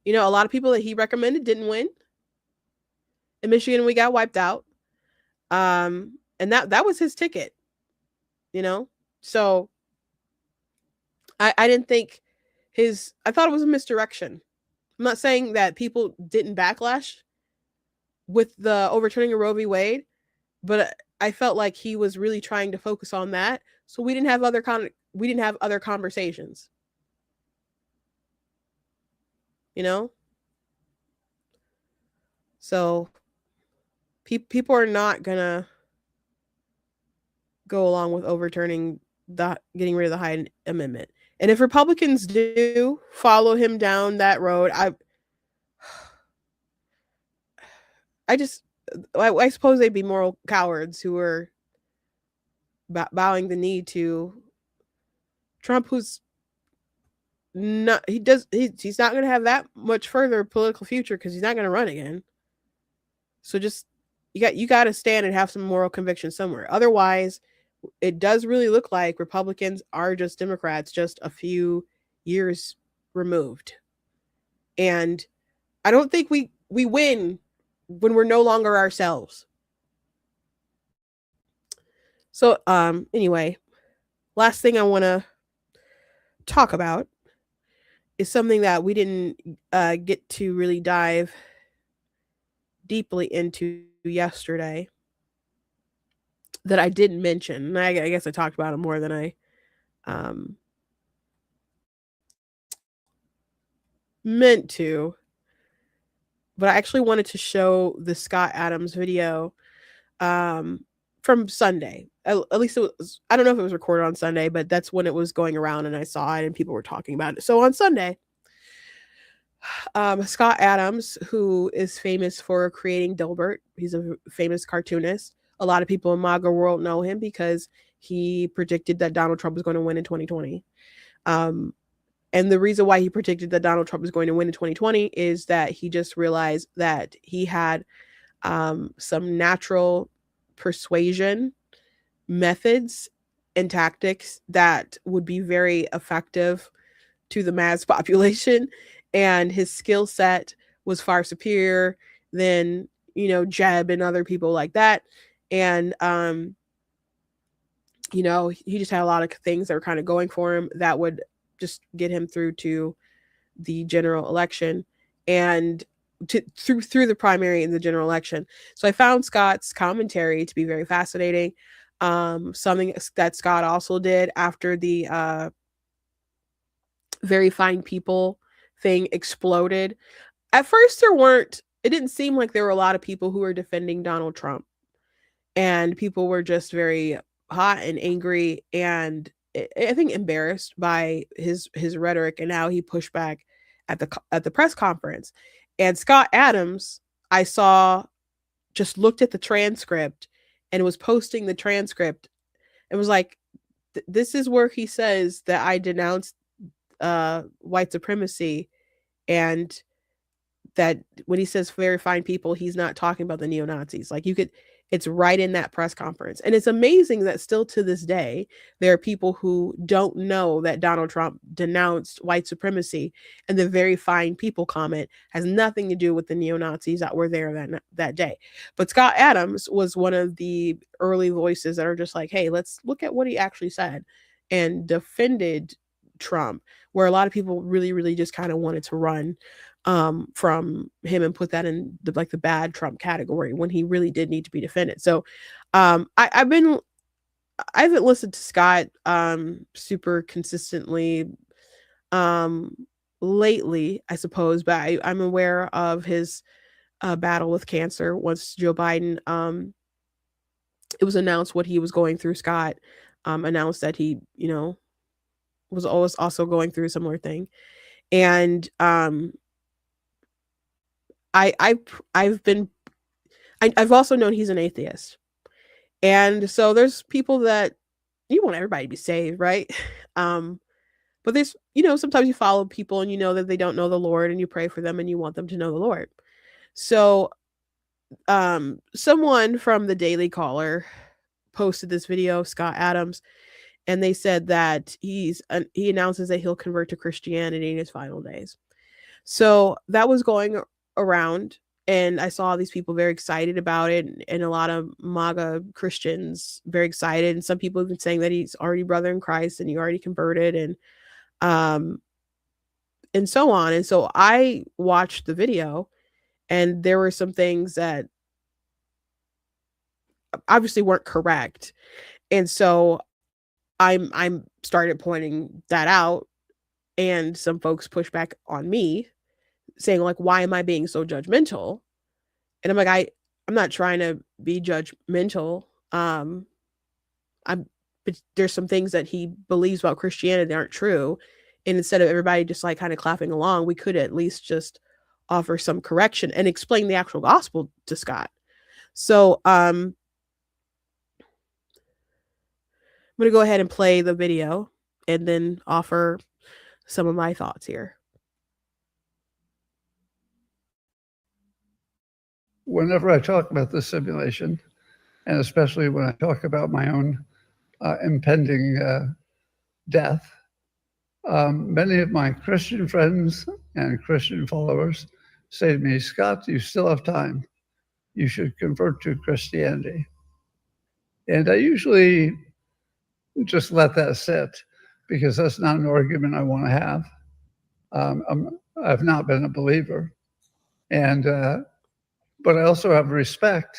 lot of people that he recommended didn't win. In Michigan, we got wiped out. And that was his ticket, So I didn't think I thought it was a misdirection. I'm not saying that people didn't backlash with the overturning of Roe v. Wade, but I felt like he was really trying to focus on that. So we didn't have other conversations. So people are not gonna go along with overturning getting rid of the HYDE Amendment. And if Republicans do follow him down that road, I suppose they'd be moral cowards who are bowing the knee to Trump, who's not he's not going to have that much further political future because he's not going to run again. So just you got to stand and have some moral conviction somewhere. Otherwise, it does really look like Republicans are just Democrats, just a few years removed. And I don't think we win when we're no longer ourselves. So anyway, last thing I want to talk about is something that we didn't get to really dive deeply into yesterday that I didn't mention. I guess I talked about it more than I meant to, but I actually wanted to show the Scott Adams video from Sunday. At least it was, I don't know if it was recorded on Sunday, but that's when it was going around and I saw it and people were talking about it. So on Sunday, Scott Adams, who is famous for creating Dilbert, he's a famous cartoonist. A lot of people in MAGA world know him because he predicted that Donald Trump was going to win in 2020. And the reason why he predicted that Donald Trump was going to win in 2020 is that he just realized that he had some natural persuasion methods and tactics that would be very effective to the mass population. And his skill set was far superior than, Jeb and other people like that. And, he just had a lot of things that were kind of going for him that would just get him through to the general election and through the primary and the general election. So I found Scott's commentary to be very fascinating. Something that Scott also did after the very fine people thing exploded. At first it didn't seem like there were a lot of people who were defending Donald Trump, and people were just very hot and angry and I think embarrassed by his rhetoric and how he pushed back at the press conference. And Scott Adams, I saw, just looked at the transcript and was posting the transcript and was like, this is where he says that I denounced white supremacy, and that when he says very fine people, he's not talking about the neo-Nazis. Like it's right in that press conference. And it's amazing that still to this day, there are people who don't know that Donald Trump denounced white supremacy, and the very fine people comment has nothing to do with the neo-Nazis that were there that day. But Scott Adams was one of the early voices that are just like, hey, let's look at what he actually said, and defended Trump, where a lot of people really, really just kind of wanted to run from him and put that in the bad Trump category when he really did need to be defended. So I haven't listened to Scott super consistently lately, I suppose, but I'm aware of his battle with cancer. Once Joe Biden, it was announced what he was going through, Scott announced that he, was always also going through a similar thing. And I've also known he's an atheist. And so there's people that you want everybody to be saved, right? But there's, sometimes you follow people and you know that they don't know the Lord and you pray for them and you want them to know the Lord. So someone from the Daily Caller posted this video, Scott Adams, and they said that he announces that he'll convert to Christianity in his final days. So that was going around, and I saw these people very excited about it, and a lot of MAGA Christians very excited, and some people have been saying that he's already brother in Christ and he already converted, and so on. And so I watched the video, and there were some things that obviously weren't correct. And so I'm started pointing that out, and some folks push back on me saying, like, why am I being so judgmental? And I'm like, I'm not trying to be judgmental. But there's some things that he believes about Christianity that aren't true. And instead of everybody just like kind of clapping along, we could at least just offer some correction and explain the actual gospel to Scott. So I'm going to go ahead and play the video and then offer some of my thoughts here. Whenever I talk about the simulation, and especially when I talk about my own impending death, many of my Christian friends and Christian followers say to me, Scott, you still have time. You should convert to Christianity. And I usually just let that sit, because that's not an argument I want to have. I've not been a believer. But I also have respect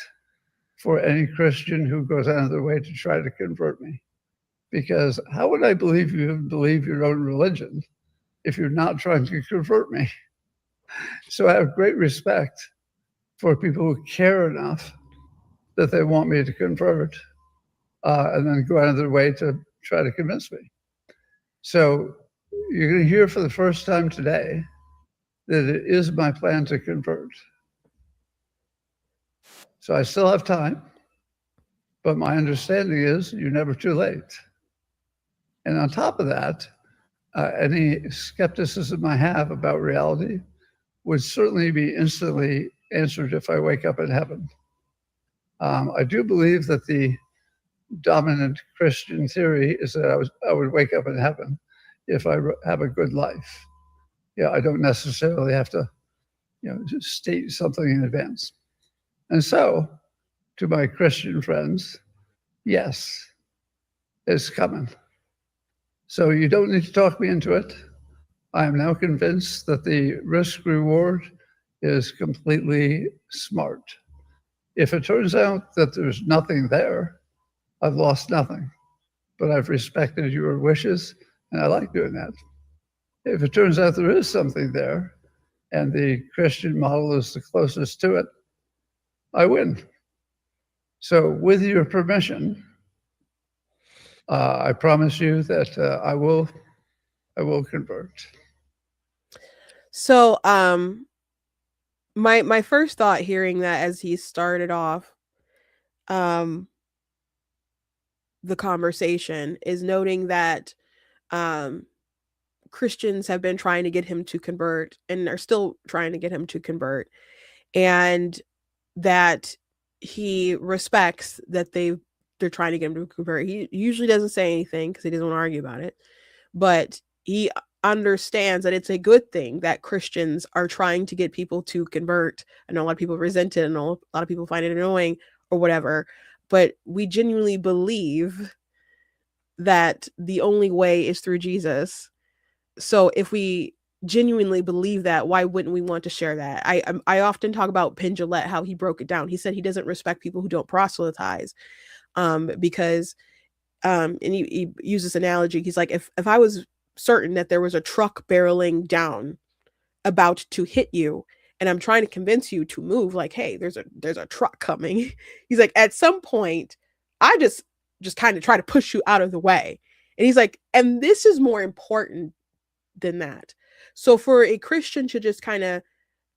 for any Christian who goes out of their way to try to convert me. Because how would I believe you believe your own religion if you're not trying to convert me? So I have great respect for people who care enough that they want me to convert, and then go out of their way to try to convince me. So you're going to hear for the first time today that it is my plan to convert. So I still have time, but my understanding is you're never too late. And on top of that, any skepticism I have about reality would certainly be instantly answered if I wake up in heaven. I do believe that the dominant Christian theory is that I would wake up in heaven if I have a good life. Yeah, I don't necessarily have to, just state something in advance. And so, to my Christian friends, yes, it's coming. So you don't need to talk me into it. I am now convinced that the risk reward is completely smart. If it turns out that there's nothing there, I've lost nothing, but I've respected your wishes, and I like doing that. If it turns out there is something there, and the Christian model is the closest to it, I win. So with your permission, I promise you that I will convert. So my first thought hearing that as he started off the conversation is noting that Christians have been trying to get him to convert and are still trying to get him to convert, and that he respects that they're trying to get him to convert. He usually doesn't say anything because he doesn't want to argue about it, but he understands that it's a good thing that Christians are trying to get people to convert. I know a lot of people resent it, and a lot of people find it annoying or whatever, but we genuinely believe that the only way is through Jesus. So if we genuinely believe that, why wouldn't we want to share that? I often talk about Penn Jillette, how he broke it down. He said he doesn't respect people who don't proselytize, because and he used this analogy. He's like, if I was certain that there was a truck barreling down about to hit you, and I'm trying to convince you to move, like, hey, there's a truck coming. He's like, at some point, I just kind of try to push you out of the way. And he's like, and this is more important than that. So for a Christian to just kind of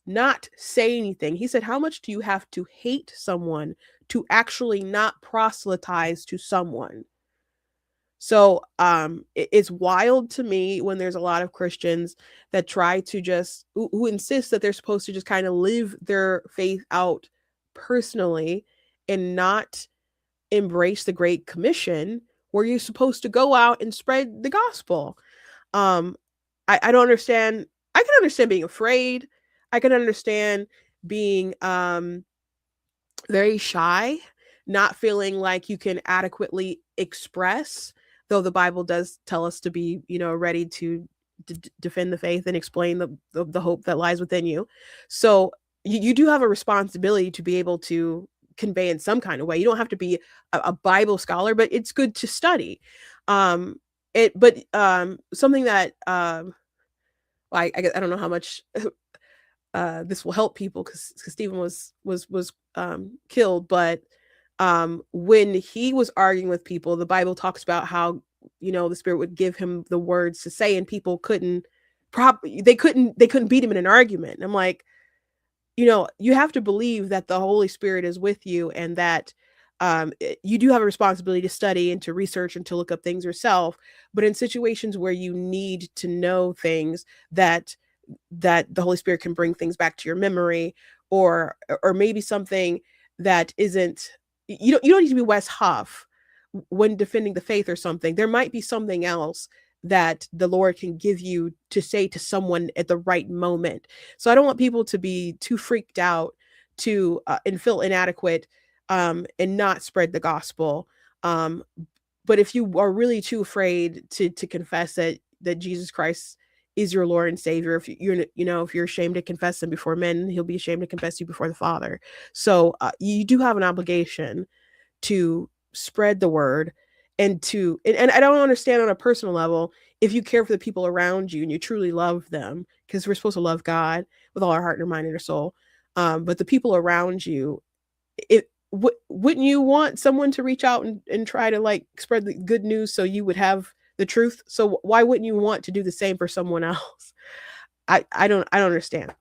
not say anything. He said, how much do you have to hate someone to actually not proselytize to someone? So it's wild to me when there's a lot of Christians that try to just who insist that they're supposed to just kind of live their faith out personally and not embrace the Great Commission, where you're supposed to go out and spread the gospel. I don't understand. I can understand being afraid. I can understand being very shy, not feeling like you can adequately express, though the Bible does tell us to be, ready to defend the faith and explain the hope that lies within you. So you do have a responsibility to be able to convey in some kind of way. You don't have to be a Bible scholar, but it's good to study. Something that I guess I don't know how much this will help people because Stephen was killed, but when he was arguing with people, the Bible talks about how the Spirit would give him the words to say, and people couldn't beat him in an argument. And I'm like, you have to believe that the Holy Spirit is with you, and that you do have a responsibility to study and to research and to look up things yourself. But in situations where you need to know things that the Holy Spirit can bring things back to your memory, or maybe something that isn't, you don't need to be Wes Huff when defending the faith or something. There might be something else that the Lord can give you to say to someone at the right moment. So I don't want people to be too freaked out to and feel inadequate and not spread the gospel. But if you are really too afraid to confess that Jesus Christ is your Lord and Savior, if you're ashamed to confess him before men, he'll be ashamed to confess you before the Father. So you do have an obligation to spread the word, and I don't understand on a personal level, if you care for the people around you and you truly love them, because we're supposed to love God with all our heart and our mind and our soul. But the people around you, wouldn't you want someone to reach out and try to spread the good news so you would have the truth? So why wouldn't you want to do the same for someone else? I don't understand.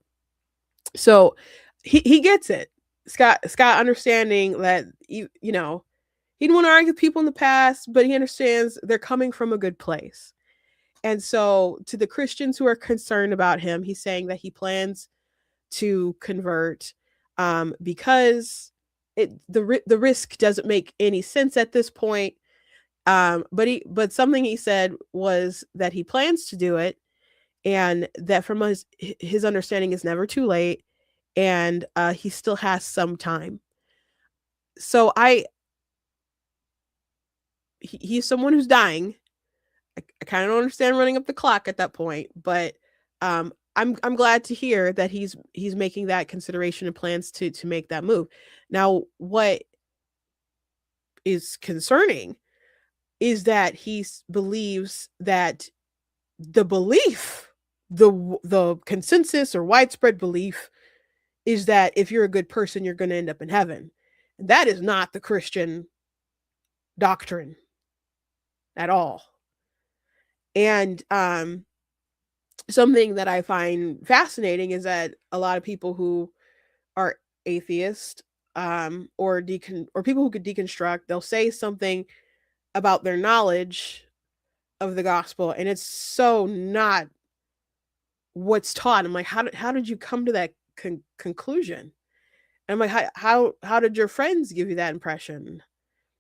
So he gets it. Scott understanding that he didn't want to argue with people in the past, but he understands they're coming from a good place. And so to the Christians who are concerned about him, he's saying that he plans to convert because the risk doesn't make any sense at this point. But something he said was that he plans to do it, and that from his understanding is never too late, and he still has some time. So he's someone who's dying. I kind of don't understand running up the clock at that point, but I'm glad to hear that he's making that consideration and plans to make that move. Now, what is concerning is that he believes that the belief, the consensus or widespread belief, is that if you're a good person, you're going to end up in heaven. And that is not the Christian doctrine at all. And something that I find fascinating is that a lot of people who are atheist or people who could deconstruct, they'll say something about their knowledge of the gospel, and it's so not what's taught. I'm like, how did you come to that conclusion? And I'm like, how did your friends give you that impression,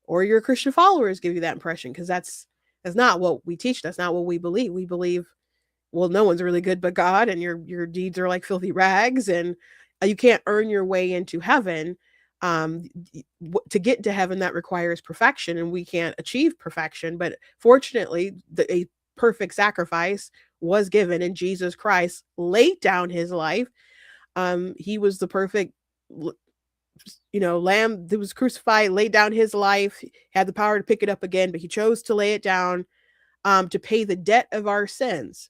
or your Christian followers give you that impression? Because that's not what we teach. That's not what we believe. We believe, well, no one's really good but God, and your deeds are like filthy rags, and you can't earn your way into heaven. To get to heaven, that requires perfection, and we can't achieve perfection. But fortunately, a perfect sacrifice was given, and Jesus Christ laid down his life. He was the perfect, lamb that was crucified, laid down his life, he had the power to pick it up again, but he chose to lay it down to pay the debt of our sins.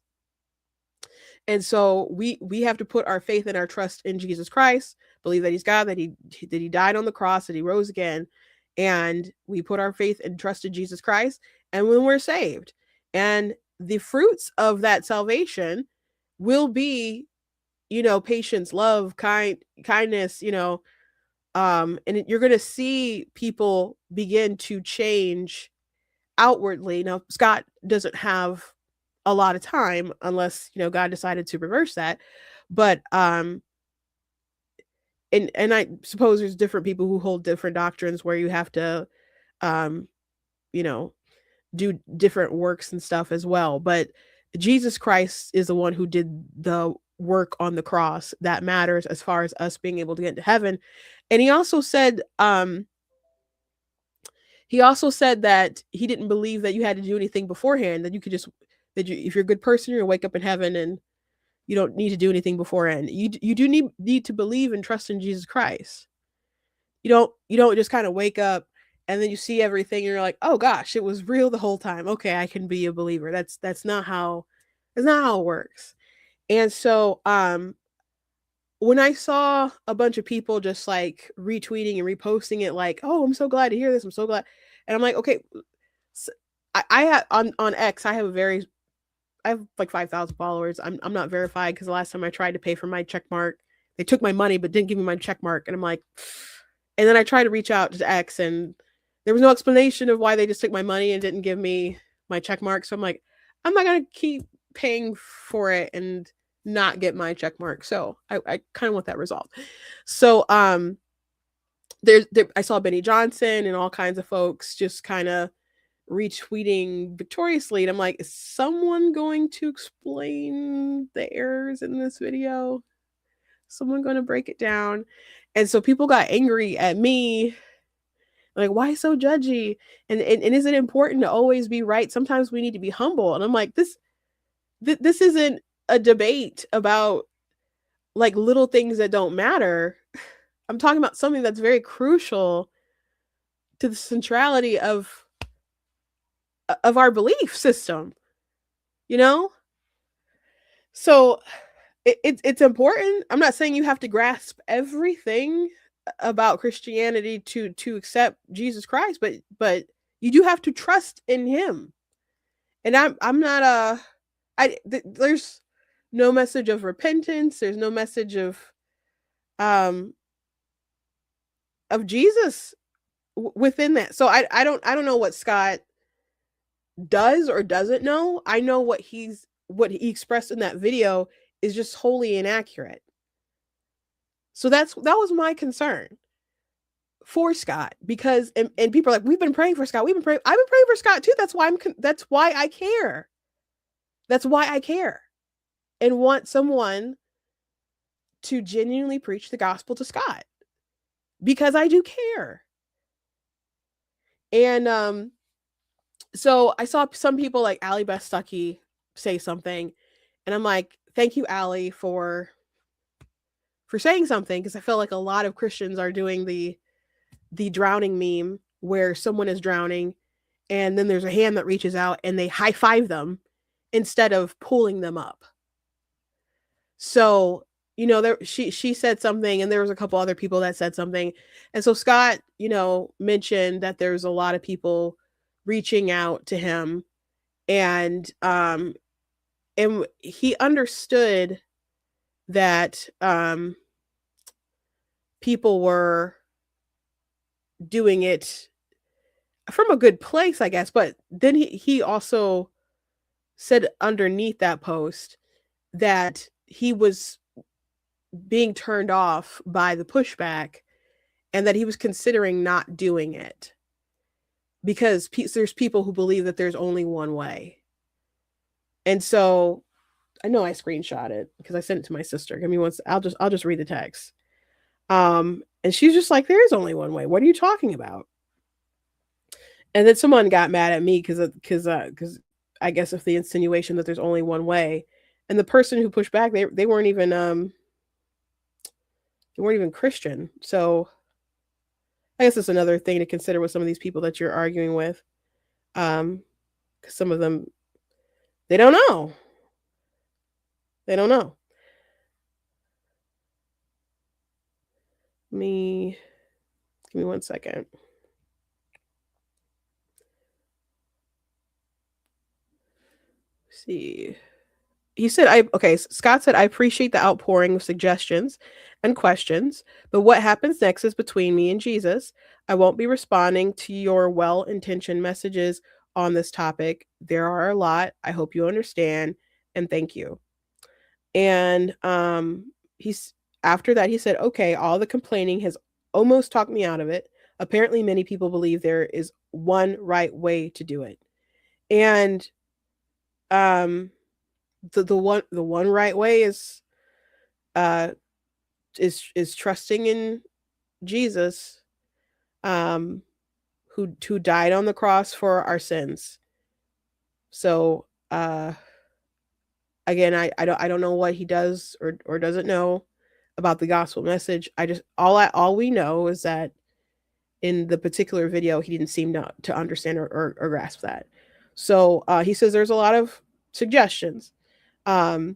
And so we have to put our faith and our trust in Jesus Christ, believe that he's God, that he died on the cross, that he rose again, and we put our faith and trust in Jesus Christ, and when we're saved. And the fruits of that salvation will be, patience, love, kindness, and you're going to see people begin to change outwardly. Now, Scott doesn't have a lot of time unless, God decided to reverse that. But and I suppose there's different people who hold different doctrines where you have to um, you know, do different works and stuff as well. But Jesus Christ is the one who did the work on the cross that matters as far as us being able to get into heaven. And he also said that he didn't believe that you had to do anything beforehand, that you could just if you're a good person, you're gonna wake up in heaven and you don't need to do anything beforehand. You do need to believe and trust in Jesus Christ. You don't just kind of wake up and then you see everything and you're like, "Oh gosh, it was real the whole time. Okay, I can be a believer." That's not how it works. And so when I saw a bunch of people just like retweeting and reposting it like, "Oh, I'm so glad to hear this. I'm so glad." And I'm like, "Okay, I have on X, I have like 5,000 followers. I'm not verified because the last time I tried to pay for my check mark, they took my money but didn't give me my check mark." And I'm like, and then I tried to reach out to X and there was no explanation of why they just took my money and didn't give me my check mark. So I'm like, I'm not gonna keep paying for it and not get my check mark. So I kind of want that resolved. So I saw Benny Johnson and all kinds of folks just kind of retweeting victoriously, and I'm like, is someone going to explain the errors in this video? Someone going to break it down? And so people got angry at me, like, why so judgy? And is it important to always be right? Sometimes we need to be humble. And I'm like, this isn't a debate about like little things that don't matter. I'm talking about something that's very crucial to the centrality of our belief system, you know? So it's important. I'm not saying you have to grasp everything about Christianity to accept Jesus Christ, but you do have to trust in him. And I'm not there's no message of repentance, there's no message of Jesus within that. So I don't know what Scott does or doesn't know. I know what he expressed in that video is just wholly inaccurate. So that was my concern for Scott, because and people are like, we've been praying for Scott. I've been praying for Scott too. That's why I care. That's why I care and want someone to genuinely preach the gospel to Scott, because I do care. And so I saw some people like Allie Beth Stuckey say something, and I'm like, thank you, Allie, for saying something, because I feel like a lot of Christians are doing the drowning meme where someone is drowning and then there's a hand that reaches out and they high five them instead of pulling them up. So, she said something, and there was a couple other people that said something. And so Scott, mentioned that there's a lot of people reaching out to him, and he understood that people were doing it from a good place, I guess. But then he also said underneath that post that he was being turned off by the pushback and that he was considering not doing it because there's people who believe that there's only one way. And so I know I screenshot it because I sent it to my sister. Give me one. I'll just read the text. And she's just like, there is only one way. What are you talking about? And then someone got mad at me because I guess of the insinuation that there's only one way. And the person who pushed back, they weren't even Christian. So I guess it's another thing to consider with some of these people that you're arguing with. Because some of them, they don't know. They don't know. Give me 1 second. Let's see. he said, Scott said, I appreciate the outpouring of suggestions and questions, but what happens next is between me and Jesus. I won't be responding to your well-intentioned messages on this topic. There are a lot. I hope you understand, and thank you. And he's after that he said, okay, all the complaining has almost talked me out of it. Apparently many people believe there is one right way to do it. And the one right way is trusting in Jesus, who died on the cross for our sins. So again, I don't know what he does or doesn't know about the gospel message. All we know is that in the particular video, he didn't seem to understand or grasp that. So he says there's a lot of suggestions. And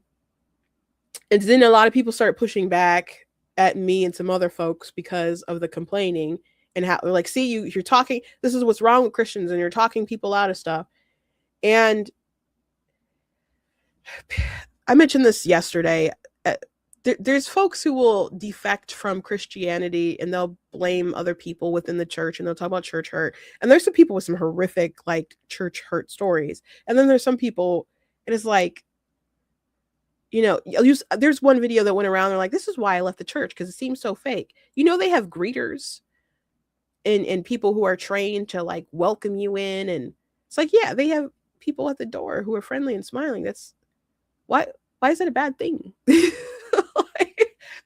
then a lot of people started pushing back at me and some other folks because of the complaining and how, like, see, you're talking, this is what's wrong with Christians, and you're talking people out of stuff. And I mentioned this yesterday. There's folks who will defect from Christianity and they'll blame other people within the church, and they'll talk about church hurt. And there's some people with some horrific, like, church hurt stories. And then there's some people, and it's like, there's one video that went around. They're like, this is why I left the church, because it seems so fake. They have greeters and people who are trained to, like, welcome you in. And it's like, yeah, they have people at the door who are friendly and smiling. That's why is that a bad thing?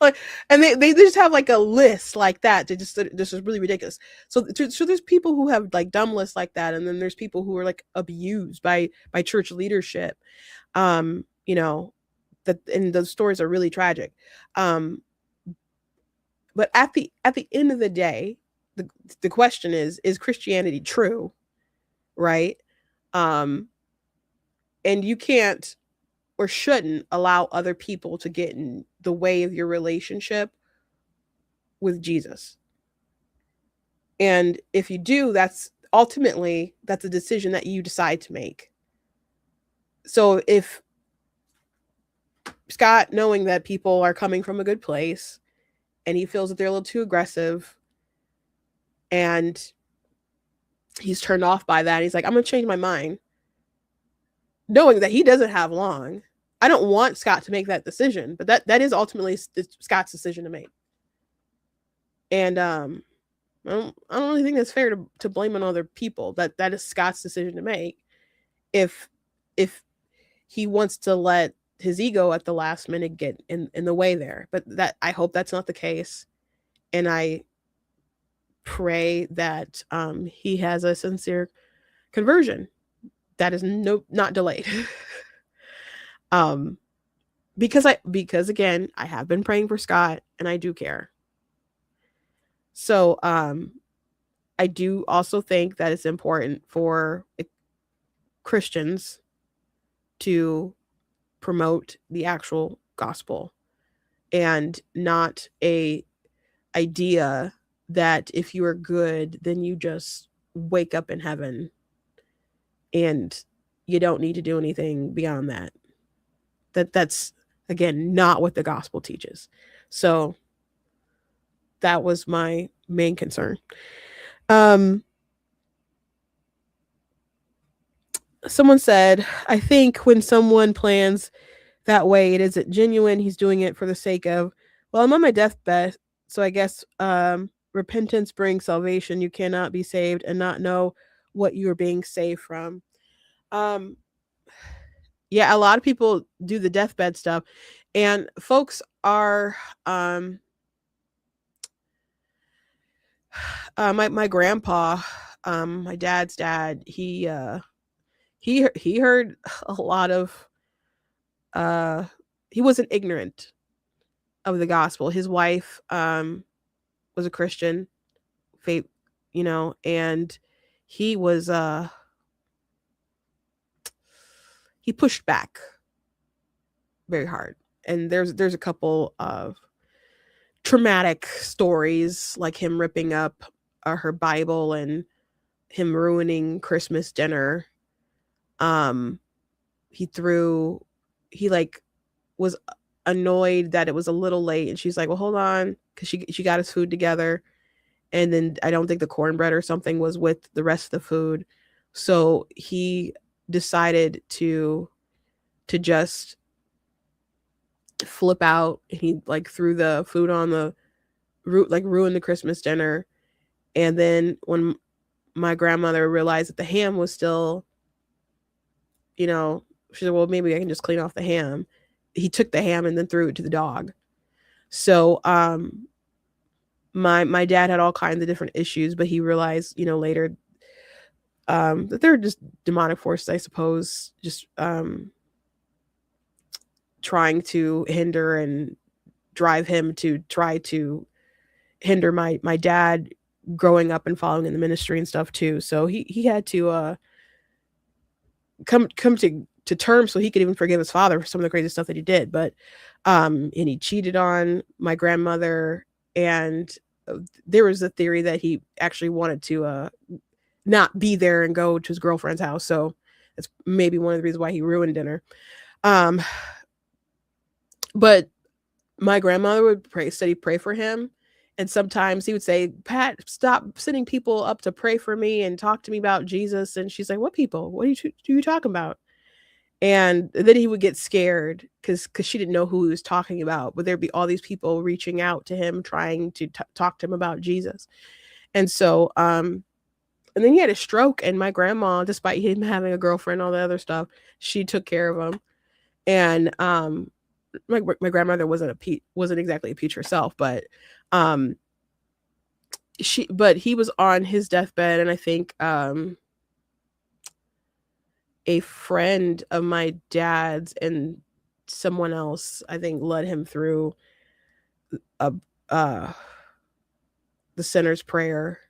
like, and they just have like a list like that. This is really ridiculous. So there's people who have like dumb lists like that. And then there's people who are like abused by church leadership. And those stories are really tragic. But at the end of the day, the question is Christianity true? Right. And you can't or shouldn't allow other people to get in the way of your relationship with Jesus. And if you do, that's a decision that you decide to make. So if Scott, knowing that people are coming from a good place and he feels that they're a little too aggressive and he's turned off by that, he's like, I'm going to change my mind, knowing that he doesn't have long. I don't want Scott to make that decision, but that is ultimately Scott's decision to make. And I don't really think that's fair to blame on other people. That is Scott's decision to make. If he wants to let his ego at the last minute get in the way there, but I hope that's not the case. And I pray that he has a sincere conversion that is not delayed. Because again, I have been praying for Scott and I do care. So I do also think that it's important for Christians to promote the actual gospel and not a idea that if you are good, then you just wake up in heaven and you don't need to do anything beyond that. That's again not what the gospel teaches. So that was my main concern. Someone said, I think when someone plans that way, it isn't genuine. He's doing it for the sake of, well, I'm on my deathbed, so I guess repentance brings salvation. You cannot be saved and not know what you're being saved from. Yeah, a lot of people do the deathbed stuff, and folks are my grandpa, my dad's dad, he heard a lot of he wasn't ignorant of the gospel. His wife was a Christian, faith, and he was he pushed back very hard. And there's a couple of traumatic stories, like him ripping up her Bible and him ruining Christmas dinner. He threw he like was annoyed that it was a little late, and she's like, well, hold on, because she got his food together, and then I don't think the cornbread or something was with the rest of the food, so he decided to just flip out, and he like threw the food on the like ruined the Christmas dinner. And then when my grandmother realized that the ham was still, she said, well, maybe I can just clean off the ham. He took the ham and then threw it to the dog. So my dad had all kinds of different issues, but he realized, later, that they're just demonic forces, I suppose, just trying to hinder and drive him to try to hinder my dad growing up and following in the ministry and stuff too. So he had to come to terms so he could even forgive his father for some of the crazy stuff that he did. But and he cheated on my grandmother, and there was a theory that he actually wanted to not be there and go to his girlfriend's house. So that's maybe one of the reasons why he ruined dinner. But my grandmother would pray for him. And sometimes he would say, Pat, stop sending people up to pray for me and talk to me about Jesus. And she's like, what people? What are you talking about? And then he would get scared because she didn't know who he was talking about. But there'd be all these people reaching out to him, trying to talk to him about Jesus. And so, and then he had a stroke, and my grandma, despite him having a girlfriend and all the other stuff, she took care of him. And my grandmother wasn't exactly a peach herself, but he was on his deathbed, and I think a friend of my dad's and someone else, I think, led him through the sinner's prayer,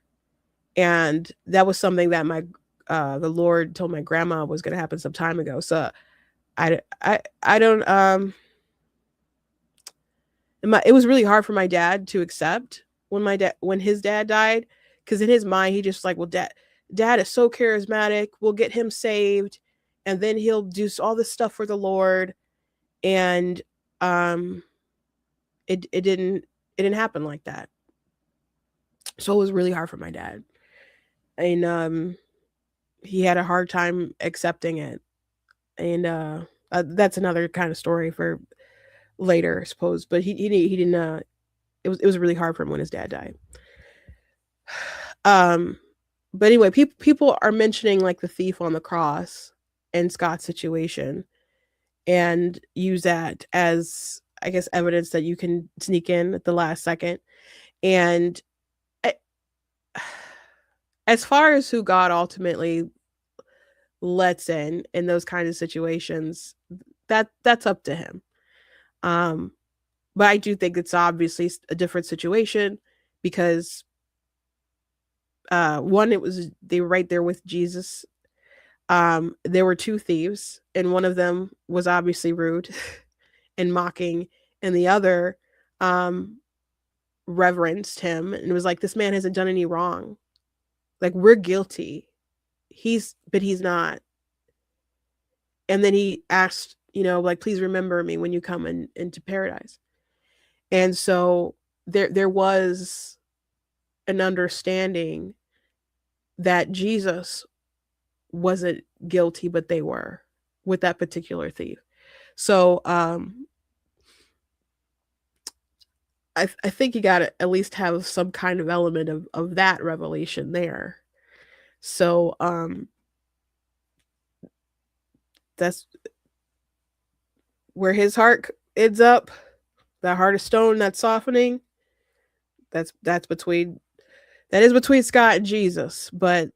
and that was something that the Lord told my grandma was going to happen some time ago. So I don't it was really hard for my dad to accept when his dad died, because in his mind he just like, well, dad is so charismatic, we'll get him saved, and then he'll do all this stuff for the Lord. And it didn't happen like that. So it was really hard for my dad, and he had a hard time accepting it. And that's another kind of story for later, I suppose. But he didn't. It was really hard for him when his dad died. But anyway, people are mentioning like the thief on the cross and Scott's situation, and use that as, I guess, evidence that you can sneak in at the last second. And as far as who God ultimately lets in those kinds of situations, that's up to him. But I do think it's obviously a different situation, because one, they were right there with Jesus. There were two thieves, and one of them was obviously rude and mocking, and the other reverenced him and was like, this man hasn't done any wrong. Like, we're guilty. But he's not. And then he asked, like, please remember me when you come into paradise. And so there was an understanding that Jesus wasn't guilty, but they were, with that particular thief. So I think you got to at least have some kind of element of that revelation there. So that's where his heart ends up. That heart of stone, that's softening. That is between Scott and Jesus. But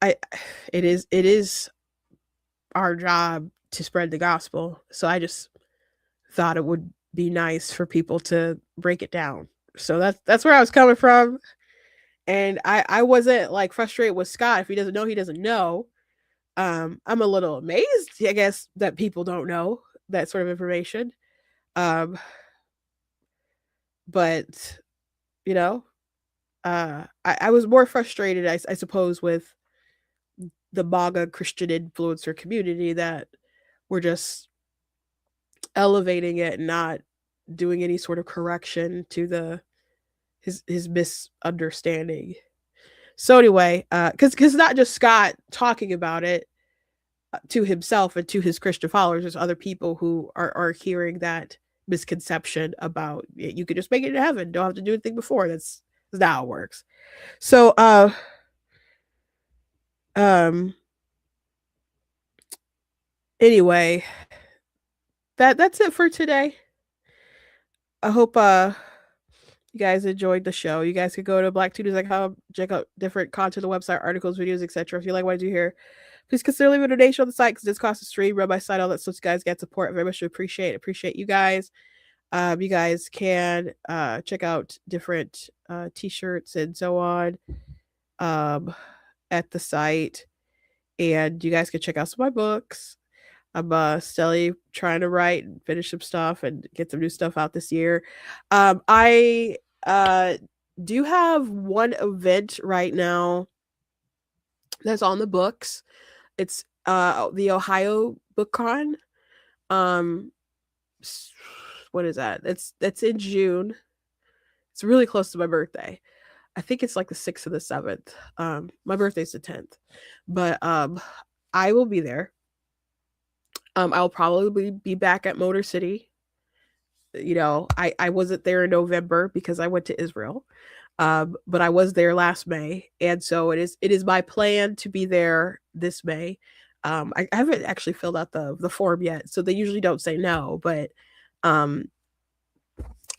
it is our job to spread the gospel. So I just thought it would be nice for people to break it down. So that's where I was coming from. And I wasn't like frustrated with Scott. If he doesn't know, he doesn't know. I'm a little amazed, I guess, that people don't know that sort of information. But I was more frustrated, I suppose, with the MAGA Christian influencer community that we're just elevating it and not doing any sort of correction to his misunderstanding. So anyway, because not just Scott talking about it to himself and to his Christian followers, there's other people who are hearing that misconception about you could just make it to heaven, don't have to do anything before. That's not how it works. So anyway, that's it for today. I hope you guys enjoyed the show. You guys could go to blacktudors.com, check out different content on the website, articles, videos, etc. If you like what I do here, please consider leaving a donation on the site because this costs a stream, run by site, all that stuff. You guys get support. I very much appreciate you guys. You guys can check out different t-shirts and so on at the site, and you guys can check out some of my books. I'm steadily trying to write and finish some stuff and get some new stuff out this year. I do have one event right now that's on the books. It's the Ohio BookCon. What is that? That's in June. It's really close to my birthday. I think it's like the 6th or the 7th. My birthday's the 10th. But I will be there. I'll probably be back at Motor City. You know, I wasn't there in November because I went to Israel. But I was there last May, and so it is my plan to be there this May. I haven't actually filled out the form yet, so they usually don't say no, but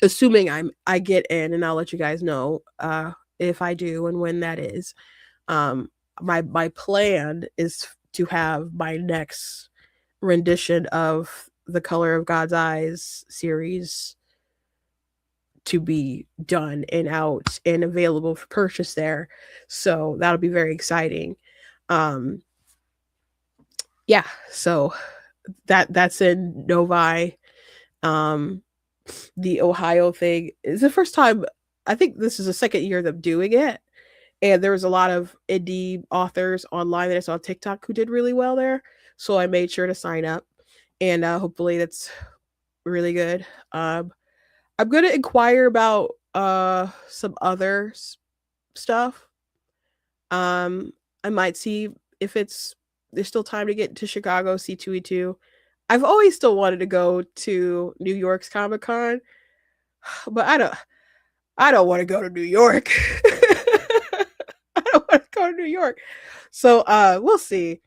assuming I get in, and I'll let you guys know if I do and when that is. My plan is to have my next rendition of The Color of God's Eyes series to be done and out and available for purchase there. So that'll be very exciting. Yeah, so that's in Novi. The Ohio thing is the first time. I think this is the second year of them doing it. And there was a lot of indie authors online that I saw on TikTok who did really well there. So I made sure to sign up, and hopefully that's really good. I'm going to inquire about some other stuff. I might see if there's still time to get to Chicago, C2E2. I've always still wanted to go to New York's Comic-Con, but I don't want to go to New York. I don't want to go to New York. So we'll see.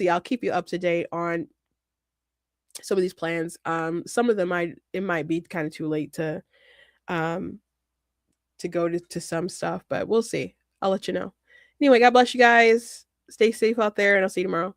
I'll keep you up to date on some of these plans. Some of them it might be kind of too late to go to some stuff, but we'll see. I'll let you know. Anyway, God bless you guys. Stay safe out there, and I'll see you tomorrow.